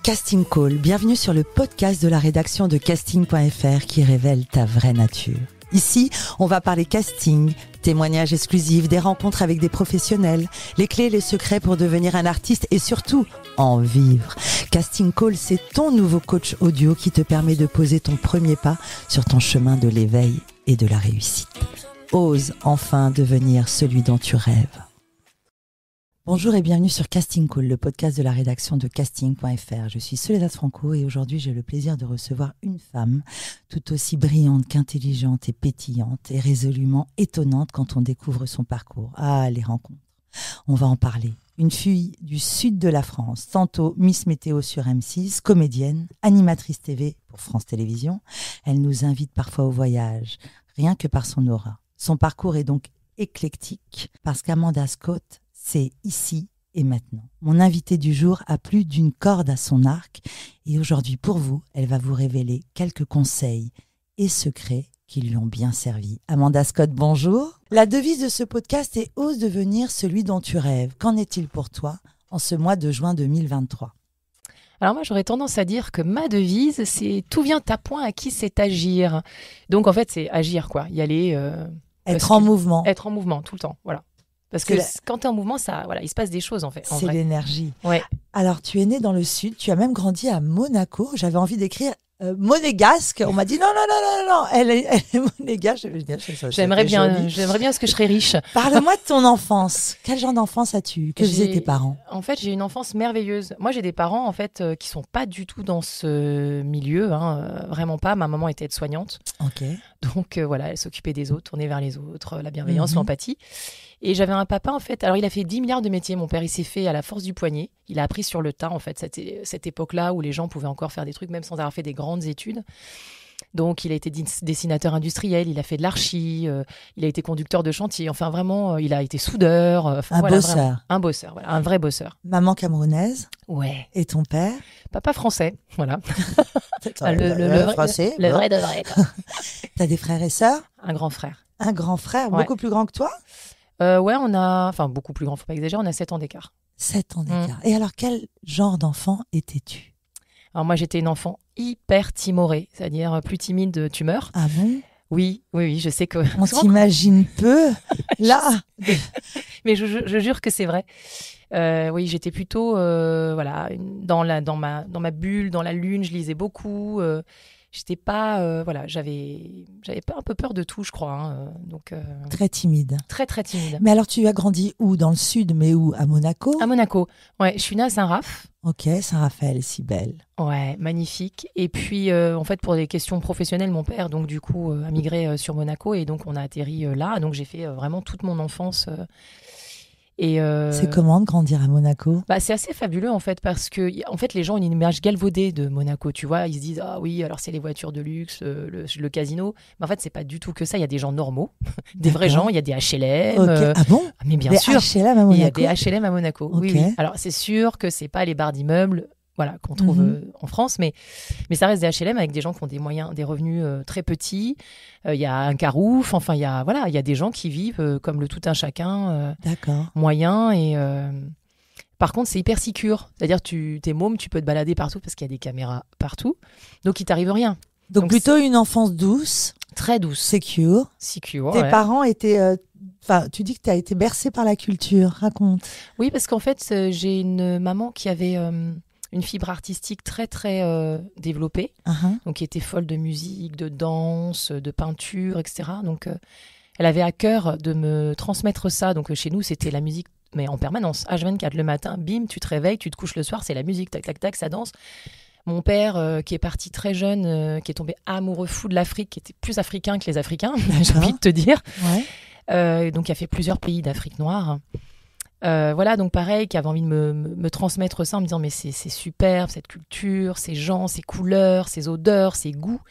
Casting Call, bienvenue sur le podcast de la rédaction de casting.fr qui révèle ta vraie nature. Ici, on va parler casting, témoignages exclusifs, des rencontres avec des professionnels, les clés et les secrets pour devenir un artiste et surtout, en vivre. Casting Call, c'est ton nouveau coach audio qui te permet de poser ton premier pas sur ton chemin de l'éveil et de la réussite. Ose enfin devenir celui dont tu rêves. Bonjour et bienvenue sur Casting Call, le podcast de la rédaction de casting.fr. Je suis Soledad Franco et aujourd'hui j'ai le plaisir de recevoir une femme tout aussi brillante qu'intelligente et pétillante et résolument étonnante quand on découvre son parcours. Ah, les rencontres, on va en parler. Une fille du sud de la France, tantôt Miss Météo sur M6, comédienne, animatrice TV pour France Télévisions. Elle nous invite parfois au voyage, rien que par son aura. Son parcours est donc éclectique parce qu'Amanda Scott, c'est ici et maintenant. Mon invitée du jour a plus d'une corde à son arc et aujourd'hui pour vous, elle va vous révéler quelques conseils et secrets qui lui ont bien servi. Amanda Scott, bonjour. La devise de ce podcast est « Ose devenir celui dont tu rêves ». Qu'en est-il pour toi en ce mois de juin 2023 ? Alors moi, j'aurais tendance à dire que ma devise, c'est « Tout vient à point, à qui c'est agir ». Donc en fait, c'est agir, quoi. Y aller... Être en mouvement. Être en mouvement, tout le temps, voilà. Parce que quand tu es en mouvement, il se passe des choses en fait. C'est l'énergie. Ouais. Alors, tu es née dans le sud, tu as même grandi à Monaco. J'avais envie d'écrire monégasque. On m'a dit non, elle est monégasque. J'aimerais bien parce que je serais riche. Parle-moi de ton enfance. Quel genre d'enfance as-tu ? Que faisaient tes parents ? En fait, j'ai une enfance merveilleuse. Moi, j'ai des parents en fait qui sont pas du tout dans ce milieu, vraiment pas. Ma maman était aide-soignante. Ok. Donc voilà, elle s'occupait des autres, tournait vers les autres, la bienveillance, l'empathie. Et j'avais un papa, en fait, alors il a fait 10 milliards de métiers. Mon père, il s'est fait à la force du poignet. Il a appris sur le tas, en fait, cette époque-là où les gens pouvaient encore faire des trucs, même sans avoir fait des grandes études. Donc, il a été dessinateur industriel, il a fait de l'archi, il a été conducteur de chantier. Enfin, vraiment, il a été soudeur. Bosseur. Un bosseur, voilà, un vrai bosseur. Maman camerounaise. Ouais. Et ton père ? Papa français, voilà. le français. Le vrai de vrai. T'as des frères et sœurs ? Un grand frère. Un grand frère, ouais. Beaucoup plus grand que toi ? Ouais, on a... Enfin, beaucoup plus grand, faut pas exagérer, on a 7 ans d'écart. 7 ans d'écart. Et alors, quel genre d'enfant étais-tu ? Alors moi, j'étais une enfant hyper timorée, c'est-à-dire plus timide, tu meurs. Ah bon ? Oui, je sais que... On t'imagine peu, là. Mais je jure que c'est vrai. Oui, j'étais plutôt dans ma bulle, dans la lune, je lisais beaucoup. J'étais pas... j'avais pas un peu peur de tout, je crois. Donc, très timide. Très, très timide. Mais alors, tu as grandi où ? Dans le sud, mais où ? À Monaco ? À Monaco. Ouais, je suis née à Saint-Raph. Ok, Saint-Raphaël, si belle. Ouais, magnifique. Et puis, en fait, pour des questions professionnelles, mon père, donc du coup, a migré sur Monaco et donc on a atterri là. Donc j'ai fait vraiment toute mon enfance. C'est comment de grandir à Monaco ? C'est assez fabuleux en fait parce que en fait les gens ont une image galvaudée de Monaco, tu vois, ils se disent ah oui alors c'est les voitures de luxe, le casino, mais en fait c'est pas du tout que ça, il y a des gens normaux, des vrais gens, il y a des HLM. Okay. Ah bon ? Mais bien sûr, HLM à Monaco. Il y a des HLM à Monaco. Okay. Oui. Alors c'est sûr que c'est pas les barres d'immeubles. Voilà, qu'on trouve en France, mais ça reste des HLM avec des gens qui ont des moyens, des revenus très petits. Il y a un carouf, enfin il y a des gens qui vivent comme le tout un chacun, moyen. Et par contre, c'est hyper sécure. C'est-à-dire, t'es môme, tu peux te balader partout parce qu'il y a des caméras partout, donc il t'arrive rien. Donc plutôt une enfance douce, très douce, secure. Tes parents étaient tu dis que tu as été bercée par la culture. Raconte. Oui, parce qu'en fait, j'ai une maman qui avait une fibre artistique très très développée, donc qui était folle de musique, de danse, de peinture, etc. Donc elle avait à cœur de me transmettre ça. Donc chez nous c'était la musique, mais en permanence, H24 le matin, bim, tu te réveilles, tu te couches le soir, c'est la musique, tac tac tac, ça danse. Mon père qui est parti très jeune, qui est tombé amoureux fou de l'Afrique, qui était plus africain que les Africains, j'ai envie de te dire. Ouais. Donc il a fait plusieurs pays d'Afrique noire. Donc pareil, qui avait envie de me transmettre ça en me disant mais c'est superbe cette culture, ces gens, ces couleurs, ces odeurs, ces goûts.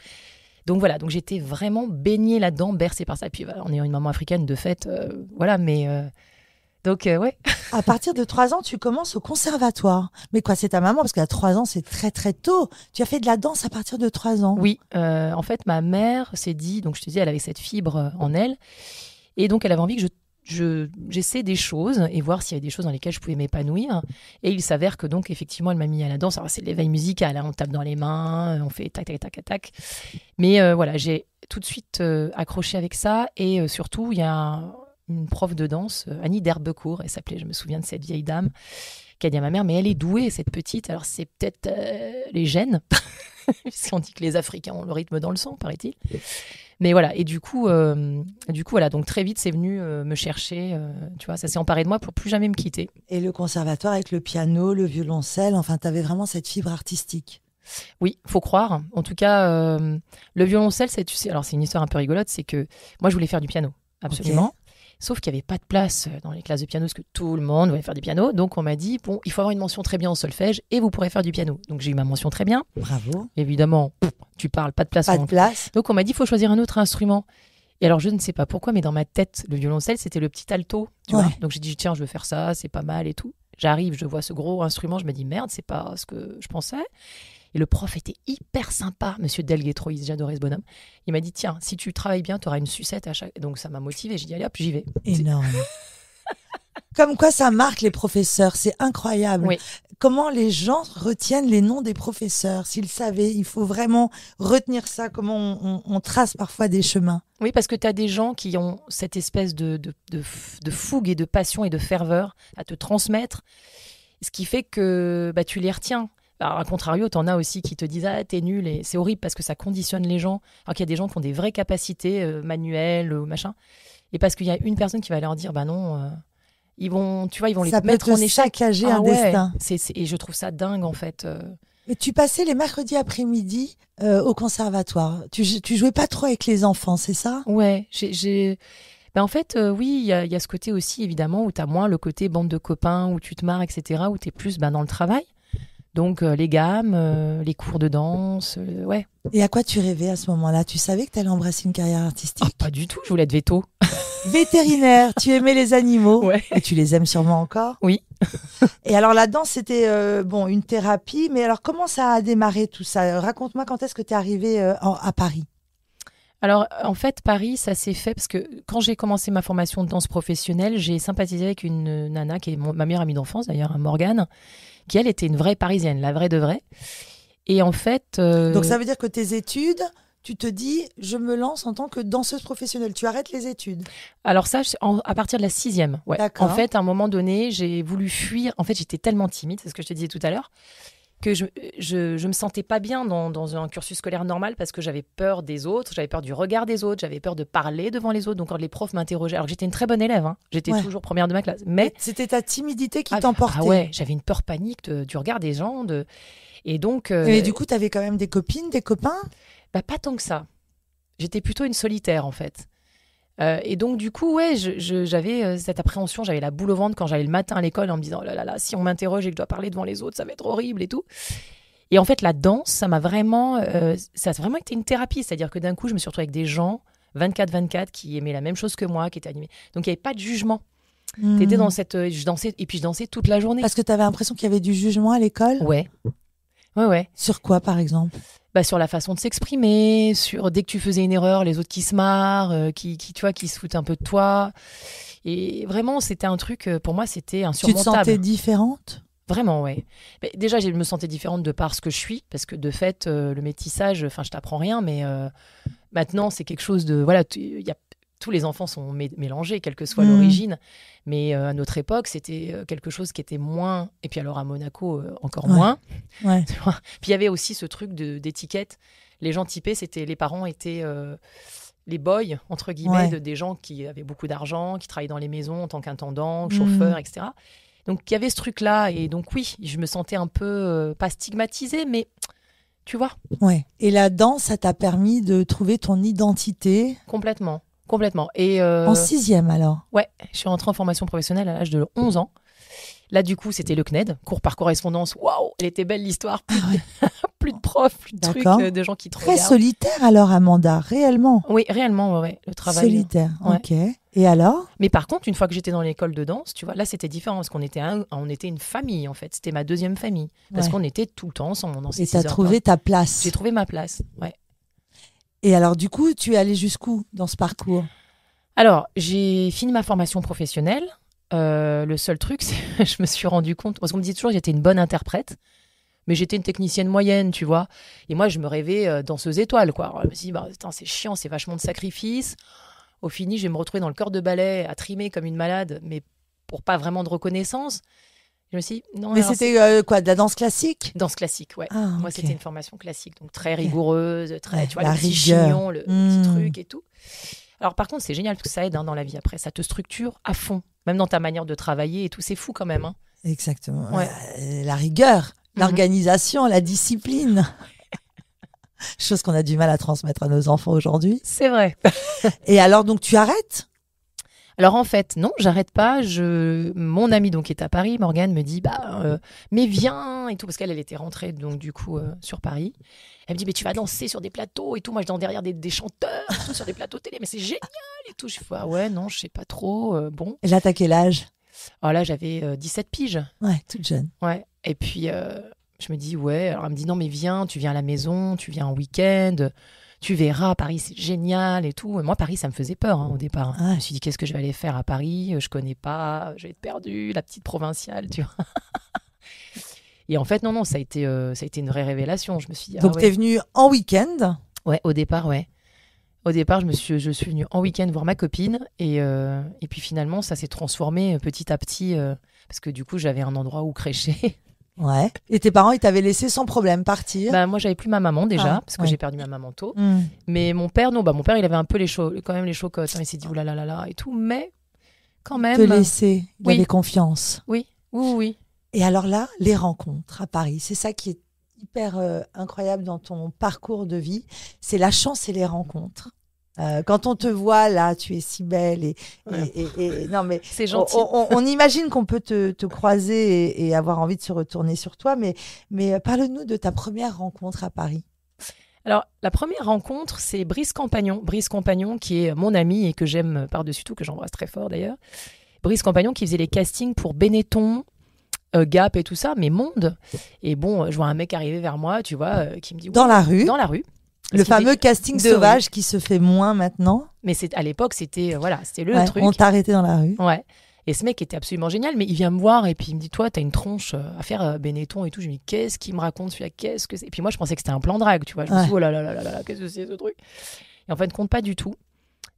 Donc voilà, donc j'étais vraiment baignée là-dedans, bercée par ça. Puis voilà, en ayant une maman africaine de fait, Donc, ouais. À partir de 3 ans, tu commences au conservatoire. Mais quoi, c'est ta maman? Parce qu'à 3 ans, c'est très très tôt. Tu as fait de la danse à partir de 3 ans. Oui, en fait, ma mère s'est dit, donc je te dis, elle avait cette fibre en elle. Et donc, elle avait envie que je j'essaie des choses et voir s'il y avait des choses dans lesquelles je pouvais m'épanouir. Et il s'avère que donc, effectivement, elle m'a mis à la danse. Alors, c'est l'éveil musical, hein, on tape dans les mains, on fait tac, tac, tac, tac, tac. Mais voilà, j'ai tout de suite accroché avec ça. Et surtout, il y a une prof de danse, Annie d'Herbecourt, elle s'appelait, je me souviens de cette vieille dame, qui a dit à ma mère, mais elle est douée, cette petite. Alors, c'est peut-être les gènes, puisqu'on dit que les Africains ont le rythme dans le sang, paraît-il. Mais voilà, et du coup, voilà, donc très vite, c'est venu me chercher, tu vois, ça s'est emparé de moi pour plus jamais me quitter. Et le conservatoire avec le piano, le violoncelle, enfin, tu avais vraiment cette fibre artistique. Oui, faut croire. En tout cas, le violoncelle, tu sais, alors c'est une histoire un peu rigolote, c'est que moi, je voulais faire du piano, absolument. Okay. Sauf qu'il n'y avait pas de place dans les classes de piano, parce que tout le monde voulait faire du piano. Donc, on m'a dit, bon, il faut avoir une mention très bien en solfège et vous pourrez faire du piano. Donc, j'ai eu ma mention très bien. Bravo. Évidemment, tu parles, pas de place. Pas de place. Donc, on m'a dit, il faut choisir un autre instrument. Et alors, je ne sais pas pourquoi, mais dans ma tête, le violoncelle, c'était le petit alto. Tu vois. Donc, j'ai dit, tiens, je veux faire ça, c'est pas mal et tout. J'arrive, je vois ce gros instrument, je me dis, merde, c'est pas ce que je pensais. Et le prof était hyper sympa, monsieur Delguetroïs, j'adorais ce bonhomme. Il m'a dit, tiens, si tu travailles bien, tu auras une sucette à chaque... Donc ça m'a motivée, j'ai dit, allez hop, j'y vais. Énorme. Comme quoi ça marque les professeurs, c'est incroyable. Oui. Comment les gens retiennent les noms des professeurs? S'ils savaient, il faut vraiment retenir ça, comment on trace parfois des chemins. Oui, parce que tu as des gens qui ont cette espèce de fougue et de passion et de ferveur à te transmettre, ce qui fait que tu les retiens. Alors, à contrario, t'en as aussi qui te disent « Ah, t'es nul » et c'est horrible parce que ça conditionne les gens. Alors qu'il y a des gens qui ont des vraies capacités manuelles ou machin. Et parce qu'il y a une personne qui va leur dire « Bah non, ils vont les mettre en échec. » Ça peut saccager un destin. Et je trouve ça dingue en fait. Et tu passais les mercredis après-midi au conservatoire. Tu jouais pas trop avec les enfants, c'est ça? Ouais, en fait, oui, il y a ce côté aussi évidemment où t'as moins le côté bande de copains, où tu te marres, etc., où t'es plus dans le travail. Donc, les gammes, les cours de danse, ouais. Et à quoi tu rêvais à ce moment-là? Tu savais que tu allais embrasser une carrière artistique? Ah, pas du tout, je voulais être veto. Vétérinaire, tu aimais les animaux? Ouais. Et tu les aimes sûrement encore? Oui. Et alors, la danse, c'était une thérapie. Mais alors, comment ça a démarré tout ça? Raconte-moi quand est-ce que tu es arrivée à Paris? Alors, en fait, Paris, ça s'est fait parce que quand j'ai commencé ma formation de danse professionnelle, j'ai sympathisé avec une nana qui est ma meilleure amie d'enfance, d'ailleurs, Morgane, qui, elle, était une vraie Parisienne, la vraie de vraie. Et en fait... Donc, ça veut dire que tes études, tu te dis, je me lance en tant que danseuse professionnelle. Tu arrêtes les études? Alors ça, à partir de la 6e. Ouais. D'accord. En fait, à un moment donné, j'ai voulu fuir. En fait, j'étais tellement timide, c'est ce que je te disais tout à l'heure, que je me sentais pas bien dans un cursus scolaire normal parce que j'avais peur des autres, j'avais peur du regard des autres, j'avais peur de parler devant les autres. Donc quand les profs m'interrogeaient, alors que j'étais une très bonne élève, hein, j'étais toujours première de ma classe, mais c'était ta timidité qui t'emportait. Ah ouais, j'avais une peur panique du regard des gens. Et donc. Mais du coup, tu avais quand même des copines, des copains? Pas tant que ça. J'étais plutôt une solitaire en fait. Et donc, du coup, ouais, j'avais cette appréhension, j'avais la boule au ventre quand j'allais le matin à l'école en me disant, oh là là, si on m'interroge et que je dois parler devant les autres, ça va être horrible et tout. Et en fait, la danse, ça a vraiment été une thérapie. C'est-à-dire que d'un coup, je me suis retrouvée avec des gens, 24-24, qui aimaient la même chose que moi, qui étaient animés. Donc, il n'y avait pas de jugement. T'étais dans cette... je dansais toute la journée. Parce que tu avais l'impression qu'il y avait du jugement à l'école? Ouais. Sur quoi, par exemple? Sur la façon de s'exprimer, sur dès que tu faisais une erreur, les autres qui se marrent, qui se foutent un peu de toi. Et vraiment, c'était un truc, pour moi, c'était insurmontable. Tu te sentais différente? Vraiment, ouais. Mais déjà, je me sentais différente de par ce que je suis, parce que de fait, le métissage, je t'apprends rien, mais maintenant, c'est quelque chose de... Voilà, tous les enfants sont mélangés, quelle que soit l'origine. Mais à notre époque, c'était quelque chose qui était moins... Et puis alors à Monaco, encore moins. Ouais. Puis il y avait aussi ce truc d'étiquette. Les gens typés, les parents étaient les boys, entre guillemets, des gens qui avaient beaucoup d'argent, qui travaillaient dans les maisons en tant qu'intendant, chauffeur, etc. Donc il y avait ce truc-là. Et donc oui, je me sentais un peu, pas stigmatisée, mais... Tu vois. Ouais. Et la danse, ça t'a permis de trouver ton identité? Complètement. Et en 6e alors? Ouais, je suis rentrée en formation professionnelle à l'âge de 11 ans. Là, du coup, c'était le CNED, cours par correspondance. Waouh, elle était belle l'histoire. Plus de profs, plus de trucs, de gens qui te regardent. Très solitaire alors, Amanda, réellement? Oui, réellement, ouais. Le travail. Solitaire, ok. Et alors? Mais par contre, une fois que j'étais dans l'école de danse, tu vois, là, c'était différent parce qu'on était, on était une famille, en fait. C'était ma deuxième famille. Parce qu'on était tout le temps ensemble. Et tu as trouvé ta place? J'ai trouvé ma place, ouais. Et alors, du coup, tu es allée jusqu'où dans ce parcours? Alors, j'ai fini ma formation professionnelle. Le seul truc, c'est que je me suis rendu compte, parce qu'on me disait toujours que j'étais une bonne interprète, mais j'étais une technicienne moyenne, tu vois. Et moi, je me rêvais danseuse étoile, quoi. Alors, je me suis dit, c'est chiant, c'est vachement de sacrifice. Au fini, je vais me retrouver dans le corps de ballet, à trimer comme une malade, mais pour pas vraiment de reconnaissance. Je me suis dit, non. Mais c'était quoi, de la danse classique? Danse classique, ouais. Ah, moi, c'était une formation classique, donc très rigoureuse, très, tu vois, la le petit rigueur. chignon, le petit truc et tout. Alors, par contre, c'est génial parce que ça aide dans la vie après. Ça te structure à fond, même dans ta manière de travailler et tout. C'est fou quand même. Hein. Exactement. Ouais. La rigueur, l'organisation, la discipline. Chose qu'on a du mal à transmettre à nos enfants aujourd'hui. C'est vrai. Et alors, donc, tu arrêtes? Alors en fait, non, j'arrête pas. Mon amie donc qui est à Paris, Morgane, me dit mais viens et tout parce qu'elle était rentrée donc du coup sur Paris. Elle me dit mais tu vas danser sur des plateaux et tout. Moi je danse derrière des chanteurs et tout, sur des plateaux télé, mais c'est génial et tout. Je fais ouais non, je sais pas trop. Bon. Et là t'as quel âge? Alors là j'avais 17 piges. Ouais, toute jeune. Ouais. Et puis je me dis ouais. Alors elle me dit non mais viens, tu viens à la maison, tu viens en week-end. Tu verras, Paris, c'est génial et tout. Moi, Paris, ça me faisait peur au départ. Je me suis dit, qu'est-ce que je vais aller faire à Paris? Je connais pas, je vais être perdue, la petite provinciale, tu vois. Et en fait, non, ça a été une vraie révélation. Je me suis dit, donc, t'es venue en week-end? Ouais, au départ, ouais. Au départ, je suis venue en week-end voir ma copine. Et puis finalement, ça s'est transformé petit à petit. Parce que du coup, j'avais un endroit où crécher. Ouais. Et tes parents, ils t'avaient laissé sans problème partir? Moi, j'avais plus ma maman déjà, parce que j'ai perdu ma maman tôt. Mais mon père, non, mon père, il avait un peu quand même les chocottes. Hein. Il s'est dit, oulala, et tout. Mais quand même. Te laisser, il avait confiance. Oui. Et alors là, les rencontres à Paris, c'est ça qui est hyper incroyable dans ton parcours de vie. C'est la chance et les rencontres. Quand on te voit là, tu es si belle et non mais c'est gentil. On imagine qu'on peut te croiser et avoir envie de se retourner sur toi, mais parle-nous de ta première rencontre à Paris. Alors la première rencontre, c'est Brice Campagnon qui est mon ami et que j'aime par-dessus tout, que j'embrasse très fort d'ailleurs. Brice Campagnon qui faisait les castings pour Benetton, Gap et tout ça, mais Monde. Et bon, je vois un mec arriver vers moi, tu vois, qui me dit dans la rue. Le fameux casting sauvage qui se fait moins maintenant. Mais à l'époque, c'était le truc. On t'a arrêté dans la rue. Ouais. Et ce mec était absolument génial, mais il vient me voir et puis il me dit, toi, t'as une tronche à faire Benetton et tout. Je me dis, qu'est-ce qu'il me raconte celui-là? Qu'est-ce que c'est? Et puis moi, je pensais que c'était un plan drague, tu vois. Je me suis dit, oh là là là là, qu'est-ce que c'est ce truc? Et en fait, compte pas du tout.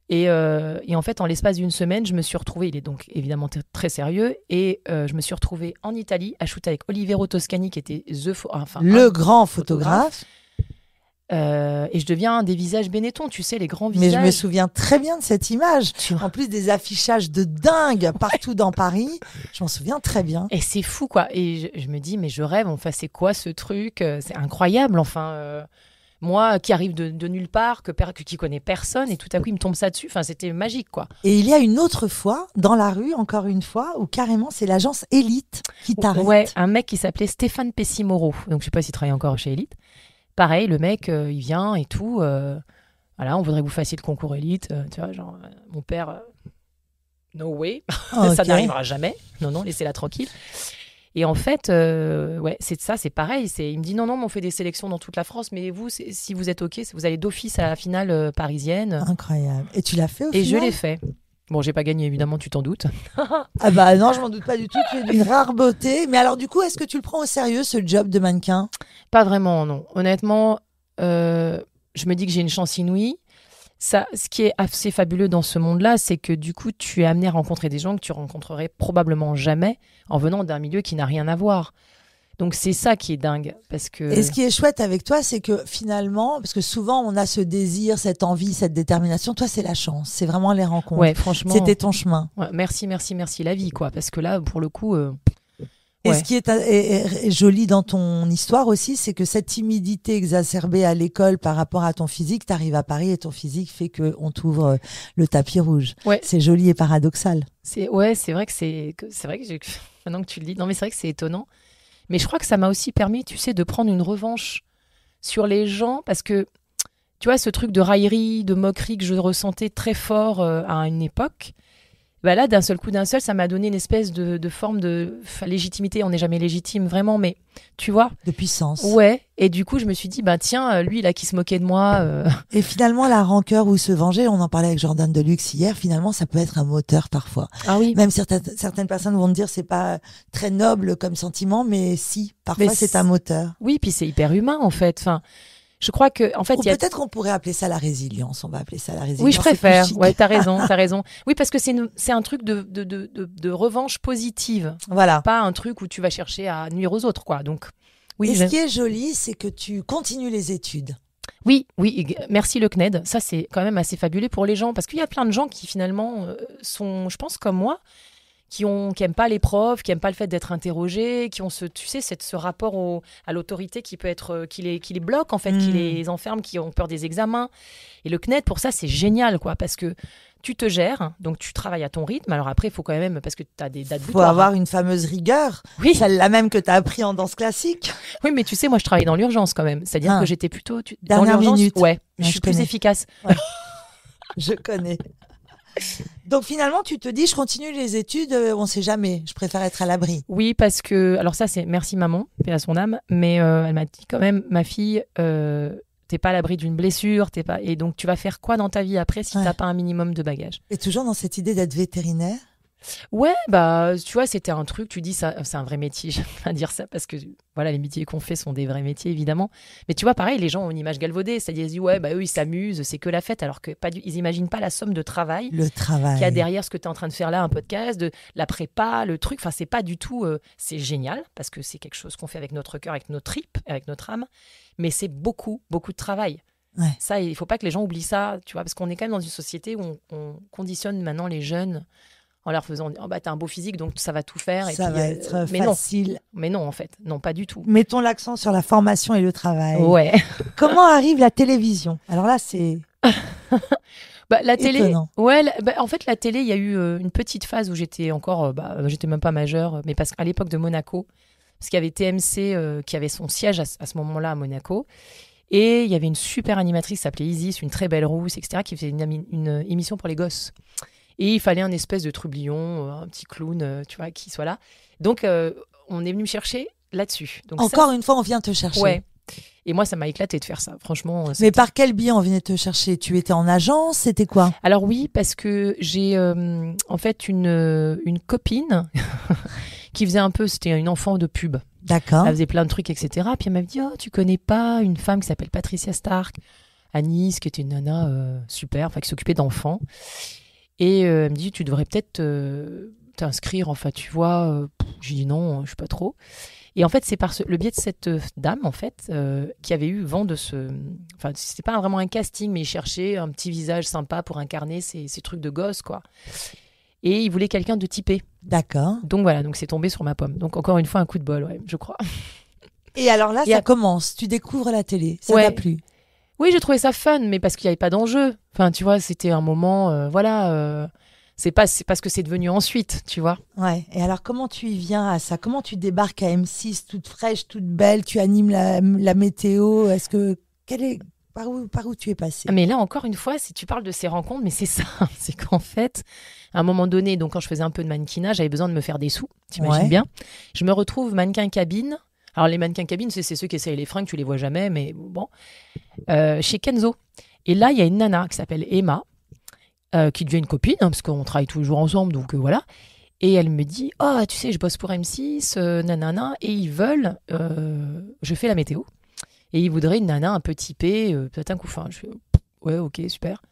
Et en fait, en l'espace d'une semaine, je me suis retrouvée, il est donc évidemment très sérieux, et je me suis retrouvée en Italie à shooter avec Olivero Toscani, qui était le grand photographe. Et je deviens un des visages Benetton, tu sais, les grands visages. Mais je me souviens très bien de cette image. En plus des affichages de dingue partout dans Paris. Je m'en souviens très bien. Et c'est fou, quoi. Et je me dis, mais je rêve, enfin, c'est quoi ce truc? C'est incroyable, enfin. Moi, qui arrive de nulle part, qui connaît personne, et tout à coup, il me tombe ça dessus. Enfin, c'était magique, quoi. Et il y a une autre fois, dans la rue, encore une fois, où carrément, c'est l'agence Elite qui t'arrête. Ouais, un mec qui s'appelait Stéphane Pessimoro. Donc, je sais pas s'il travaille encore chez Elite. Pareil, le mec, il vient et tout. Voilà, on voudrait que vous fassiez le concours Elite. Tu vois, genre, mon père, no way. Ça n'arrivera jamais. Non, laissez-la tranquille. Et en fait, c'est pareil. Il me dit non, mais on fait des sélections dans toute la France, mais vous, si vous êtes OK, vous allez d'office à la finale parisienne. Incroyable. Et tu l'as fait au final? Et je l'ai fait. Bon, j'ai pas gagné, évidemment, tu t'en doutes. Ah bah non, je m'en doute pas du tout. Tu es d'une rare beauté. Mais alors, du coup, est-ce que tu le prends au sérieux, ce job de mannequin? Pas vraiment, non. Honnêtement, je me dis que j'ai une chance inouïe. Ça, ce qui est assez fabuleux dans ce monde-là, c'est que du coup, tu es amené à rencontrer des gens que tu rencontrerais probablement jamais en venant d'un milieu qui n'a rien à voir. Donc c'est ça qui est dingue. Parce que... Et ce qui est chouette avec toi, c'est que finalement, parce que souvent on a ce désir, cette envie, cette détermination, toi c'est la chance, c'est vraiment les rencontres. Ouais, franchement. C'était ton chemin. Ouais, merci la vie, quoi. Parce que là, pour le coup... Et ce qui est joli dans ton histoire aussi, c'est que cette timidité exacerbée à l'école par rapport à ton physique, t'arrives à Paris et ton physique fait qu'on t'ouvre le tapis rouge. Ouais. C'est joli et paradoxal. C'est vrai que maintenant que tu le dis, non mais c'est vrai que c'est étonnant. Mais je crois que ça m'a aussi permis, tu sais, de prendre une revanche sur les gens parce que, tu vois, ce truc de raillerie, de moquerie que je ressentais très fort à une époque, Bah là, d'un seul, ça m'a donné une espèce de forme de légitimité. On n'est jamais légitime, vraiment, mais tu vois. De puissance. Ouais. Et du coup, je me suis dit, bah tiens, lui, là, qui se moquait de moi. Et finalement, la rancœur ou se venger, on en parlait avec Jordan Deluxe hier, finalement, ça peut être un moteur parfois. Ah oui. Même certaines personnes vont te dire, c'est pas très noble comme sentiment, mais si, parfois, c'est un moteur. Oui, puis c'est hyper humain, en fait. Enfin, je crois que, en fait, peut-être qu'on pourrait appeler ça la résilience. On va appeler ça la résilience. Oui, je préfère. Ouais, t'as raison. Oui, parce que c'est un truc de revanche positive. Voilà. Pas un truc où tu vas chercher à nuire aux autres, quoi. Donc, oui. Et ce qui est joli, c'est que tu continues les études. Oui, merci le CNED. Ça, c'est quand même assez fabuleux pour les gens, parce qu'il y a plein de gens qui finalement sont, je pense, comme moi, qui aiment pas les profs, qui aiment pas le fait d'être interrogés, qui ont ce rapport à l'autorité qui peut être qui les bloque en fait, qui les enferme, qui ont peur des examens. Et le CNED pour ça c'est génial quoi, parce que tu te gères, donc tu travailles à ton rythme. Alors après il faut quand même, parce que tu as des dates butoirs. Il faut avoir une fameuse rigueur, oui. Celle-là même que tu as appris en danse classique. Oui, mais tu sais, moi je travaillais dans l'urgence quand même, c'est-à-dire que j'étais plutôt dans dernière l'urgence. Minute. Ouais, je suis plus efficace. Ouais. Je connais. Donc finalement, tu te dis, je continue les études, on sait jamais, je préfère être à l'abri. Oui, parce que, alors ça c'est merci maman, paix à son âme, mais elle m'a dit quand même, ma fille, t'es pas à l'abri d'une blessure, et donc tu vas faire quoi dans ta vie après si t'as pas un minimum de bagages. Et toujours dans cette idée d'être vétérinaire? Ouais, bah tu vois, c'était un truc, tu dis ça, c'est un vrai métier, j'aime pas dire ça parce que voilà, les métiers qu'on fait sont des vrais métiers évidemment. Mais tu vois, pareil, les gens ont une image galvaudée, c'est-à-dire ils disent ouais, bah eux ils s'amusent, c'est que la fête, alors que ils imaginent pas la somme de travail, qu'il y a derrière ce que tu es en train de faire là, un podcast, de la prépa, le truc, enfin c'est pas du tout, c'est génial parce que c'est quelque chose qu'on fait avec notre cœur, avec nos tripes, avec notre âme, mais c'est beaucoup de travail. Ouais. Ça, il faut pas que les gens oublient ça, tu vois, parce qu'on est quand même dans une société où on conditionne maintenant les jeunes en leur faisant dire, t'as un beau physique, donc ça va tout faire. Ça va être facile. Mais non, en fait. Non, pas du tout. Mettons l'accent sur la formation et le travail. Ouais. Comment arrive la télévision? Alors là, c'est la télé. Étonnant. Ouais, en fait, la télé, il y a eu une petite phase où j'étais encore, j'étais même pas majeure, mais parce qu'à l'époque de Monaco, parce qu'il y avait TMC qui avait son siège à ce moment-là à Monaco. Et il y avait une super animatrice qui s'appelait Isis, une très belle rousse, etc., qui faisait une émission pour les gosses. Et il fallait un espèce de trublion, un petit clown, tu vois, qui soit là. Donc, on est venu me chercher là-dessus. Donc encore une fois, on vient te chercher. Ouais. Et moi, ça m'a éclaté de faire ça, franchement. Mais par quel biais on venait te chercher? Tu étais en agence? C'était quoi? Alors oui, parce que j'ai en fait une copine qui faisait un peu, c'était une enfant de pub. D'accord. Elle faisait plein de trucs, etc. Puis elle m'a dit, tu connais pas une femme qui s'appelle Patricia Stark à Nice, qui était une nana super, qui s'occupait d'enfants. Et elle me dit, tu devrais peut-être t'inscrire, enfin, tu vois. J'ai dit non, je ne sais pas trop. Et en fait, c'est par le biais de cette dame, en fait, qui avait eu vent de ce... Enfin, c'était pas vraiment un casting, mais il cherchait un petit visage sympa pour incarner ces trucs de gosse, quoi. Et il voulait quelqu'un de typé. D'accord. Donc voilà, donc c'est tombé sur ma pomme. Donc encore une fois, un coup de bol, ouais, je crois. Et alors là, ça commence. Tu découvres la télé. Ça t'a plu? Oui, j'ai trouvé ça fun, mais parce qu'il n'y avait pas d'enjeu. Enfin, tu vois, c'était un moment, c'est pas ce que c'est devenu ensuite, tu vois. Ouais. Et alors, comment tu y viens à ça? Comment tu débarques à M6, toute fraîche, toute belle? Tu animes la météo? Par où tu es passée? Mais là, encore une fois, si tu parles de ces rencontres, mais c'est ça. C'est qu'en fait, à un moment donné, donc quand je faisais un peu de mannequinat, j'avais besoin de me faire des sous, t'imagines bien. Je me retrouve mannequin cabine. Alors, les mannequins cabine, c'est ceux qui essayent les fringues, tu les vois jamais, mais bon. Chez Kenzo. Et là, il y a une nana qui s'appelle Emma, qui devient une copine, parce qu'on travaille toujours ensemble, donc voilà. Et elle me dit, tu sais, je bosse pour M6, nanana, et ils veulent, je fais la météo. Et ils voudraient une nana un peu typée, peut-être un coup fin. Je fais, ouais, ok, super.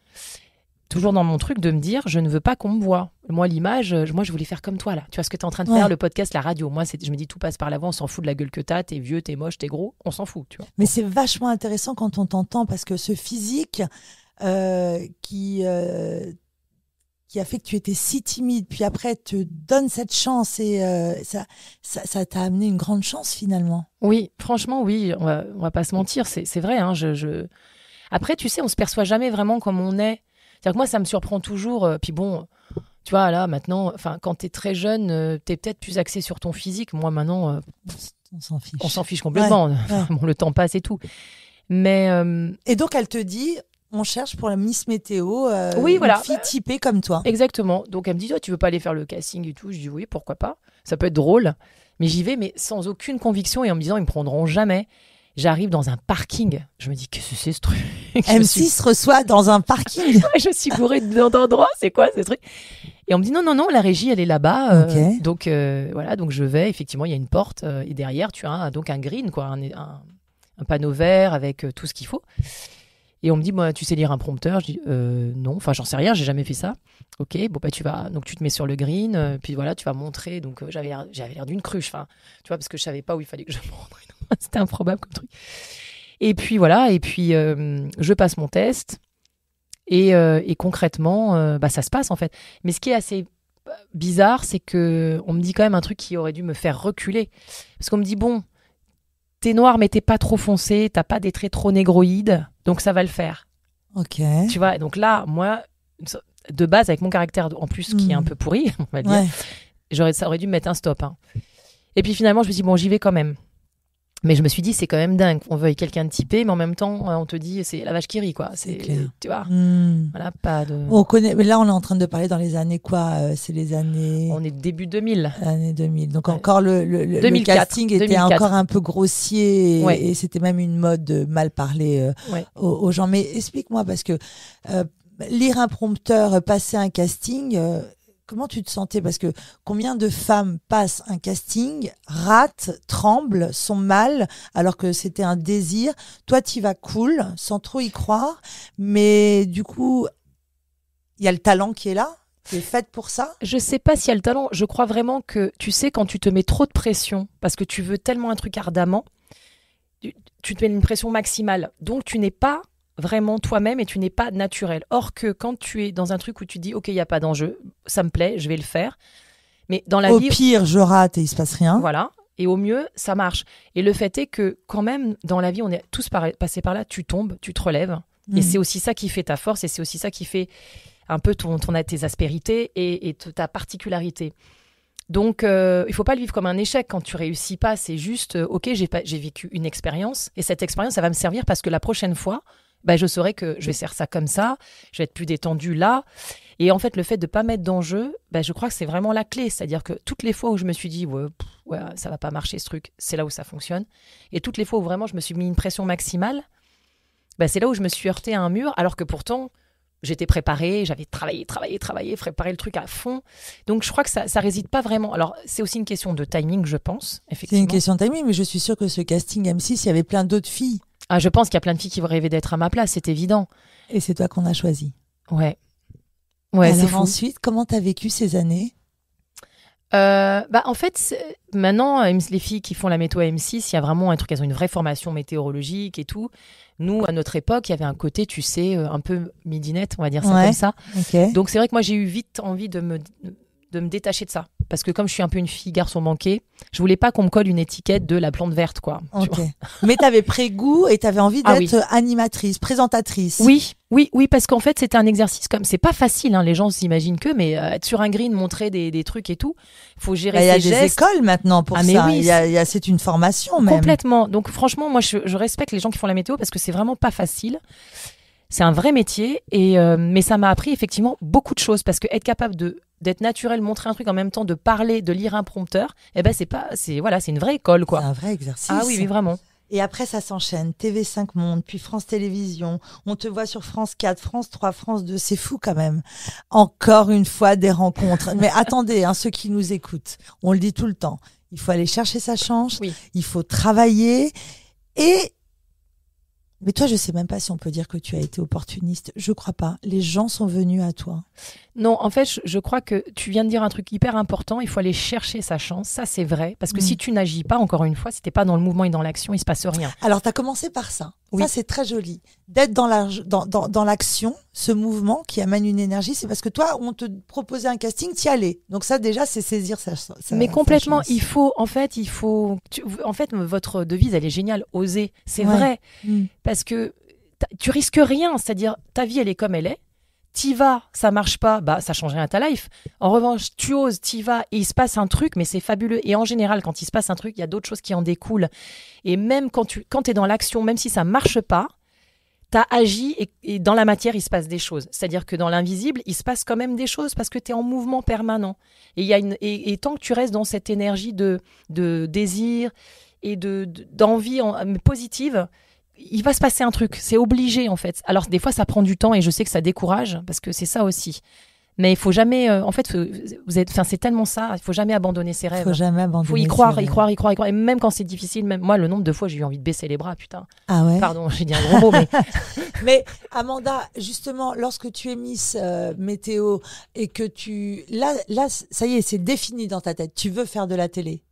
Toujours dans mon truc de me dire, je ne veux pas qu'on me voie. Moi, l'image, moi, je voulais faire comme toi, là. Tu vois ce que tu es en train de faire, le podcast, la radio. Moi, je me dis, tout passe par la voix, on s'en fout de la gueule que t'as, t'es vieux, t'es moche, t'es gros, on s'en fout, tu vois. Mais c'est vachement intéressant quand on t'entend, parce que ce physique qui a fait que tu étais si timide, puis après te donne cette chance, et ça t'a amené une grande chance, finalement. Oui, franchement, oui, on va pas se mentir, c'est vrai. Hein, Après, tu sais, on se perçoit jamais vraiment comme on est. C'est-à-dire que moi, ça me surprend toujours. Puis bon, tu vois, là, maintenant, quand t'es très jeune, t'es peut-être plus axé sur ton physique. Moi, maintenant, on s'en fiche. On s'en fiche complètement. Ouais. Bon, le temps passe et tout. Mais et donc, elle te dit, on cherche pour la Miss Météo oui, voilà. une fille typée comme toi. Exactement. Donc elle me dit, toi, tu veux pas aller faire le casting et tout? Je dis oui, pourquoi pas. Ça peut être drôle. Mais j'y vais, mais sans aucune conviction et en me disant, ils me prendront jamais. J'arrive dans un parking. Je me dis, qu'est-ce que c'est ce truc? M6 reçoit dans un parking. Ouais, je suis bourrée d'endroits. C'est quoi ce truc? Et on me dit, non, la régie, elle est là-bas. Okay. Donc voilà, donc je vais. Effectivement, il y a une porte. Et derrière, tu as donc un green, quoi, un panneau vert avec tout ce qu'il faut. Et on me dit, tu sais lire un prompteur? Je dis, non, enfin, j'en sais rien, j'ai jamais fait ça. Ok, bon, bah, tu te mets sur le green, puis voilà, tu vas montrer. Donc, j'avais l'air d'une cruche, enfin, tu vois, parce que je savais pas où il fallait que je montre. C'était improbable comme truc. Et puis, voilà, je passe mon test. Et concrètement, ça se passe, en fait. Mais ce qui est assez bizarre, c'est qu'on me dit quand même un truc qui aurait dû me faire reculer. Parce qu'on me dit, bon, t'es noir, mais t'es pas trop foncé, t'as pas des traits trop négroïdes, donc ça va le faire. Ok. Tu vois, donc là, moi, de base, avec mon caractère en plus qui est un peu pourri, on va dire, ça aurait dû me mettre un stop. Hein. Et puis finalement, je me suis dit, bon, j'y vais quand même. Mais je me suis dit, c'est quand même dingue. On veuille quelqu'un de typé, mais en même temps, on te dit, c'est la vache qui rit, quoi. C'est clair. Tu vois. Voilà, pas de. On connaît, mais là, on est en train de parler dans les années quoi c'est les années. On est début 2000. Années 2000. Donc encore le casting était 2004. Encore un peu grossier et c'était même une mode de mal parler aux gens. Mais explique-moi, parce que lire un prompteur, passer un casting. Comment tu te sentais? Parce que combien de femmes passent un casting, ratent, tremblent, sont mal, alors que c'était un désir. Toi, tu y vas cool, sans trop y croire. Mais du coup, il y a le talent qui est là. Tu es faite pour ça? Je sais pas s'il y a le talent. Je crois vraiment que, tu sais, quand tu te mets trop de pression, parce que tu veux tellement un truc ardemment, tu te mets une pression maximale. Donc, tu n'es pas vraiment toi-même et tu n'es pas naturel. Or que quand tu es dans un truc où tu dis, ok, il n'y a pas d'enjeu, ça me plaît, je vais le faire. Mais dans la vie, au pire, je rate et il se passe rien. Voilà. Et au mieux, ça marche. Et le fait est que quand même, dans la vie, on est tous passés par là, tu tombes, tu te relèves. Et c'est aussi ça qui fait ta force et c'est aussi ça qui fait un peu tes aspérités et ta particularité. Donc, il faut pas le vivre comme un échec quand tu réussis pas. C'est juste, ok, j'ai vécu une expérience et cette expérience, ça va me servir parce que la prochaine fois, je saurai que je vais faire ça comme ça, je vais être plus détendue là. Et en fait, le fait de ne pas mettre d'enjeu, je crois que c'est vraiment la clé. C'est-à-dire que toutes les fois où je me suis dit, ça ne va pas marcher ce truc, c'est là où ça fonctionne. Et toutes les fois où vraiment je me suis mis une pression maximale, c'est là où je me suis heurtée à un mur, alors que pourtant, j'étais préparée, j'avais travaillé, préparé le truc à fond. Donc, je crois que ça ne réside pas vraiment. Alors, c'est aussi une question de timing, je pense, effectivement. C'est une question de timing, mais je suis sûre que ce casting M6, il y avait plein d'autres filles. Ah, je pense qu'il y a plein de filles qui rêvaient d'être à ma place, c'est évident. Et c'est toi qu'on a choisi. Ouais, c'est fou. Ensuite, comment tu as vécu ces années? En fait, maintenant, les filles qui font la météo à M6, il y a vraiment un truc, elles ont une vraie formation météorologique et tout. Nous, à notre époque, il y avait un côté, tu sais, un peu midinette, on va dire ça comme ça. Okay. Donc, c'est vrai que moi, j'ai eu vite envie de me détacher de ça. Parce que comme je suis un peu une fille garçon manqué, je voulais pas qu'on me colle une étiquette de la plante verte, quoi. Okay. Mais tu avais pris-goût et tu avais envie d'être animatrice, présentatrice. Oui, parce qu'en fait, c'était un exercice comme... C'est pas facile, hein, les gens s'imaginent que, mais être sur un green, montrer des trucs et tout, il faut gérer ses gestes. Il y a des écoles maintenant pour ça. Oui, c'est une formation même. Complètement. Donc franchement, moi, je respecte les gens qui font la météo parce que c'est vraiment pas facile. C'est un vrai métier, mais ça m'a appris effectivement beaucoup de choses parce que être capable d'être naturel, montrer un truc en même temps, de parler, de lire un prompteur, c'est une vraie école, quoi. C'est un vrai exercice. Ah oui, vraiment. Et après, ça s'enchaîne. TV5 Monde, puis France Télévisions. On te voit sur France 4, France 3, France 2. C'est fou quand même. Encore une fois, des rencontres. Mais attendez, ceux qui nous écoutent, on le dit tout le temps. Il faut aller chercher sa chance. Oui. Il faut travailler. Mais toi, je sais même pas si on peut dire que tu as été opportuniste. Je crois pas. Les gens sont venus à toi. Non, en fait, je crois que tu viens de dire un truc hyper important. Il faut aller chercher sa chance. Ça, c'est vrai. Parce que si tu n'agis pas, encore une fois, si t'es pas dans le mouvement et dans l'action, il se passe rien. Alors, tu as commencé par ça. Oui. Ça, c'est très joli. D'être dans l'action, ce mouvement qui amène une énergie, c'est parce que toi, on te proposait un casting, t'y allais. Donc ça, déjà, c'est saisir sa Mais complètement, sa En fait, votre devise, elle est géniale. Oser. C'est vrai. Parce que tu risques rien. C'est-à-dire, ta vie, elle est comme elle est. T'y vas, ça marche pas, ça change rien à ta life. En revanche, tu oses, t'y vas et il se passe un truc, mais c'est fabuleux. Et en général, quand il se passe un truc, il y a d'autres choses qui en découlent. Et même quand t'es dans l'action, même si ça marche pas, t'as agi et dans la matière, il se passe des choses. C'est-à-dire que dans l'invisible, il se passe quand même des choses parce que tu es en mouvement permanent. Et tant que tu restes dans cette énergie de désir et d'envie positive, il va se passer un truc. C'est obligé, en fait. Alors, des fois, ça prend du temps et je sais que ça décourage parce que c'est ça aussi. Mais il faut jamais... en fait, c'est tellement ça. Il faut jamais abandonner ses rêves. Il faut jamais abandonner. Il faut y croire. Et même quand c'est difficile, même moi, le nombre de fois, j'ai eu envie de baisser les bras, putain. Ah ouais. Pardon, j'ai dit un gros mot, mais... Mais Amanda, justement, lorsque tu es Miss Météo et que là, ça y est, c'est défini dans ta tête. Tu veux faire de la télé?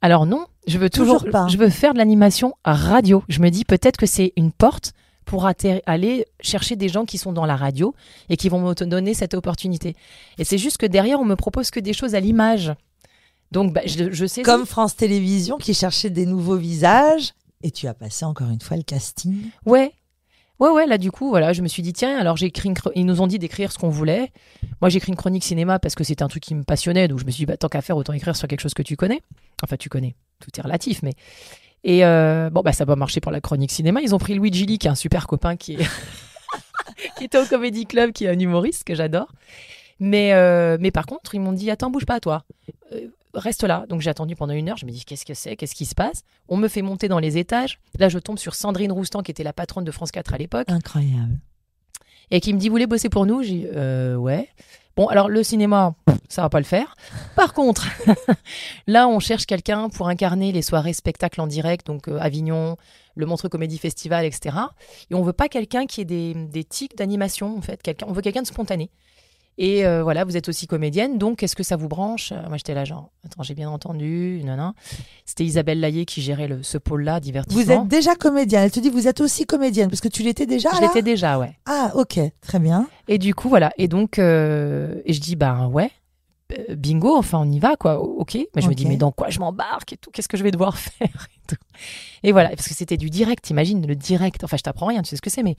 Alors non, je veux toujours pas. Je veux faire de l'animation radio. Je me dis peut-être que c'est une porte pour aller chercher des gens qui sont dans la radio et qui vont me donner cette opportunité. Et c'est juste que derrière, on me propose que des choses à l'image. Donc, je sais... Comme France Télévisions qui cherchait des nouveaux visages. Et tu as passé encore une fois le casting. Ouais, là du coup, voilà, je me suis dit, tiens, alors ils nous ont dit d'écrire ce qu'on voulait. Moi, j'ai écrit une chronique cinéma parce que c'était un truc qui me passionnait. Donc, je me suis dit, tant qu'à faire, autant écrire sur quelque chose que tu connais. Enfin, tu connais, tout est relatif, mais... Et ça n'a pas marché pour la chronique cinéma. Ils ont pris Louis Gilly, qui est un super copain qui était au Comedy Club, qui est un humoriste que j'adore. Mais par contre, ils m'ont dit, attends, bouge pas, toi. Reste là. Donc j'ai attendu pendant 1 heure. Je me dis, qu'est-ce que c'est? Qu'est-ce qui se passe? On me fait monter dans les étages. Là, je tombe sur Sandrine Roustan, qui était la patronne de France 4 à l'époque. Incroyable. Et qui me dit, vous voulez bosser pour nous? J'ai dit, ouais. Bon, alors le cinéma, ça va pas le faire. Par contre, là, on cherche quelqu'un pour incarner les soirées spectacles en direct, donc Avignon, le Montreux Comédie Festival, etc. Et on veut pas quelqu'un qui ait des tics d'animation, en fait. On veut quelqu'un de spontané. Et voilà, vous êtes aussi comédienne, donc est-ce que ça vous branche? Moi, j'étais là, genre, attends, j'ai bien entendu, non. C'était Isabelle Laillé qui gérait ce pôle-là, divertissement. Vous êtes déjà comédienne. Elle te dit, vous êtes aussi comédienne, parce que tu l'étais déjà, Je l'étais déjà, ouais. Ah, ok, très bien. Et du coup, voilà. Et donc, et je dis, ouais, bingo, enfin, on y va, quoi. Ok. Mais je me dis, mais dans quoi je m'embarque et tout? Qu'est-ce que je vais devoir faire et tout. Et voilà, parce que c'était du direct, imagine, le direct. Enfin, je t'apprends rien, tu sais ce que c'est, mais...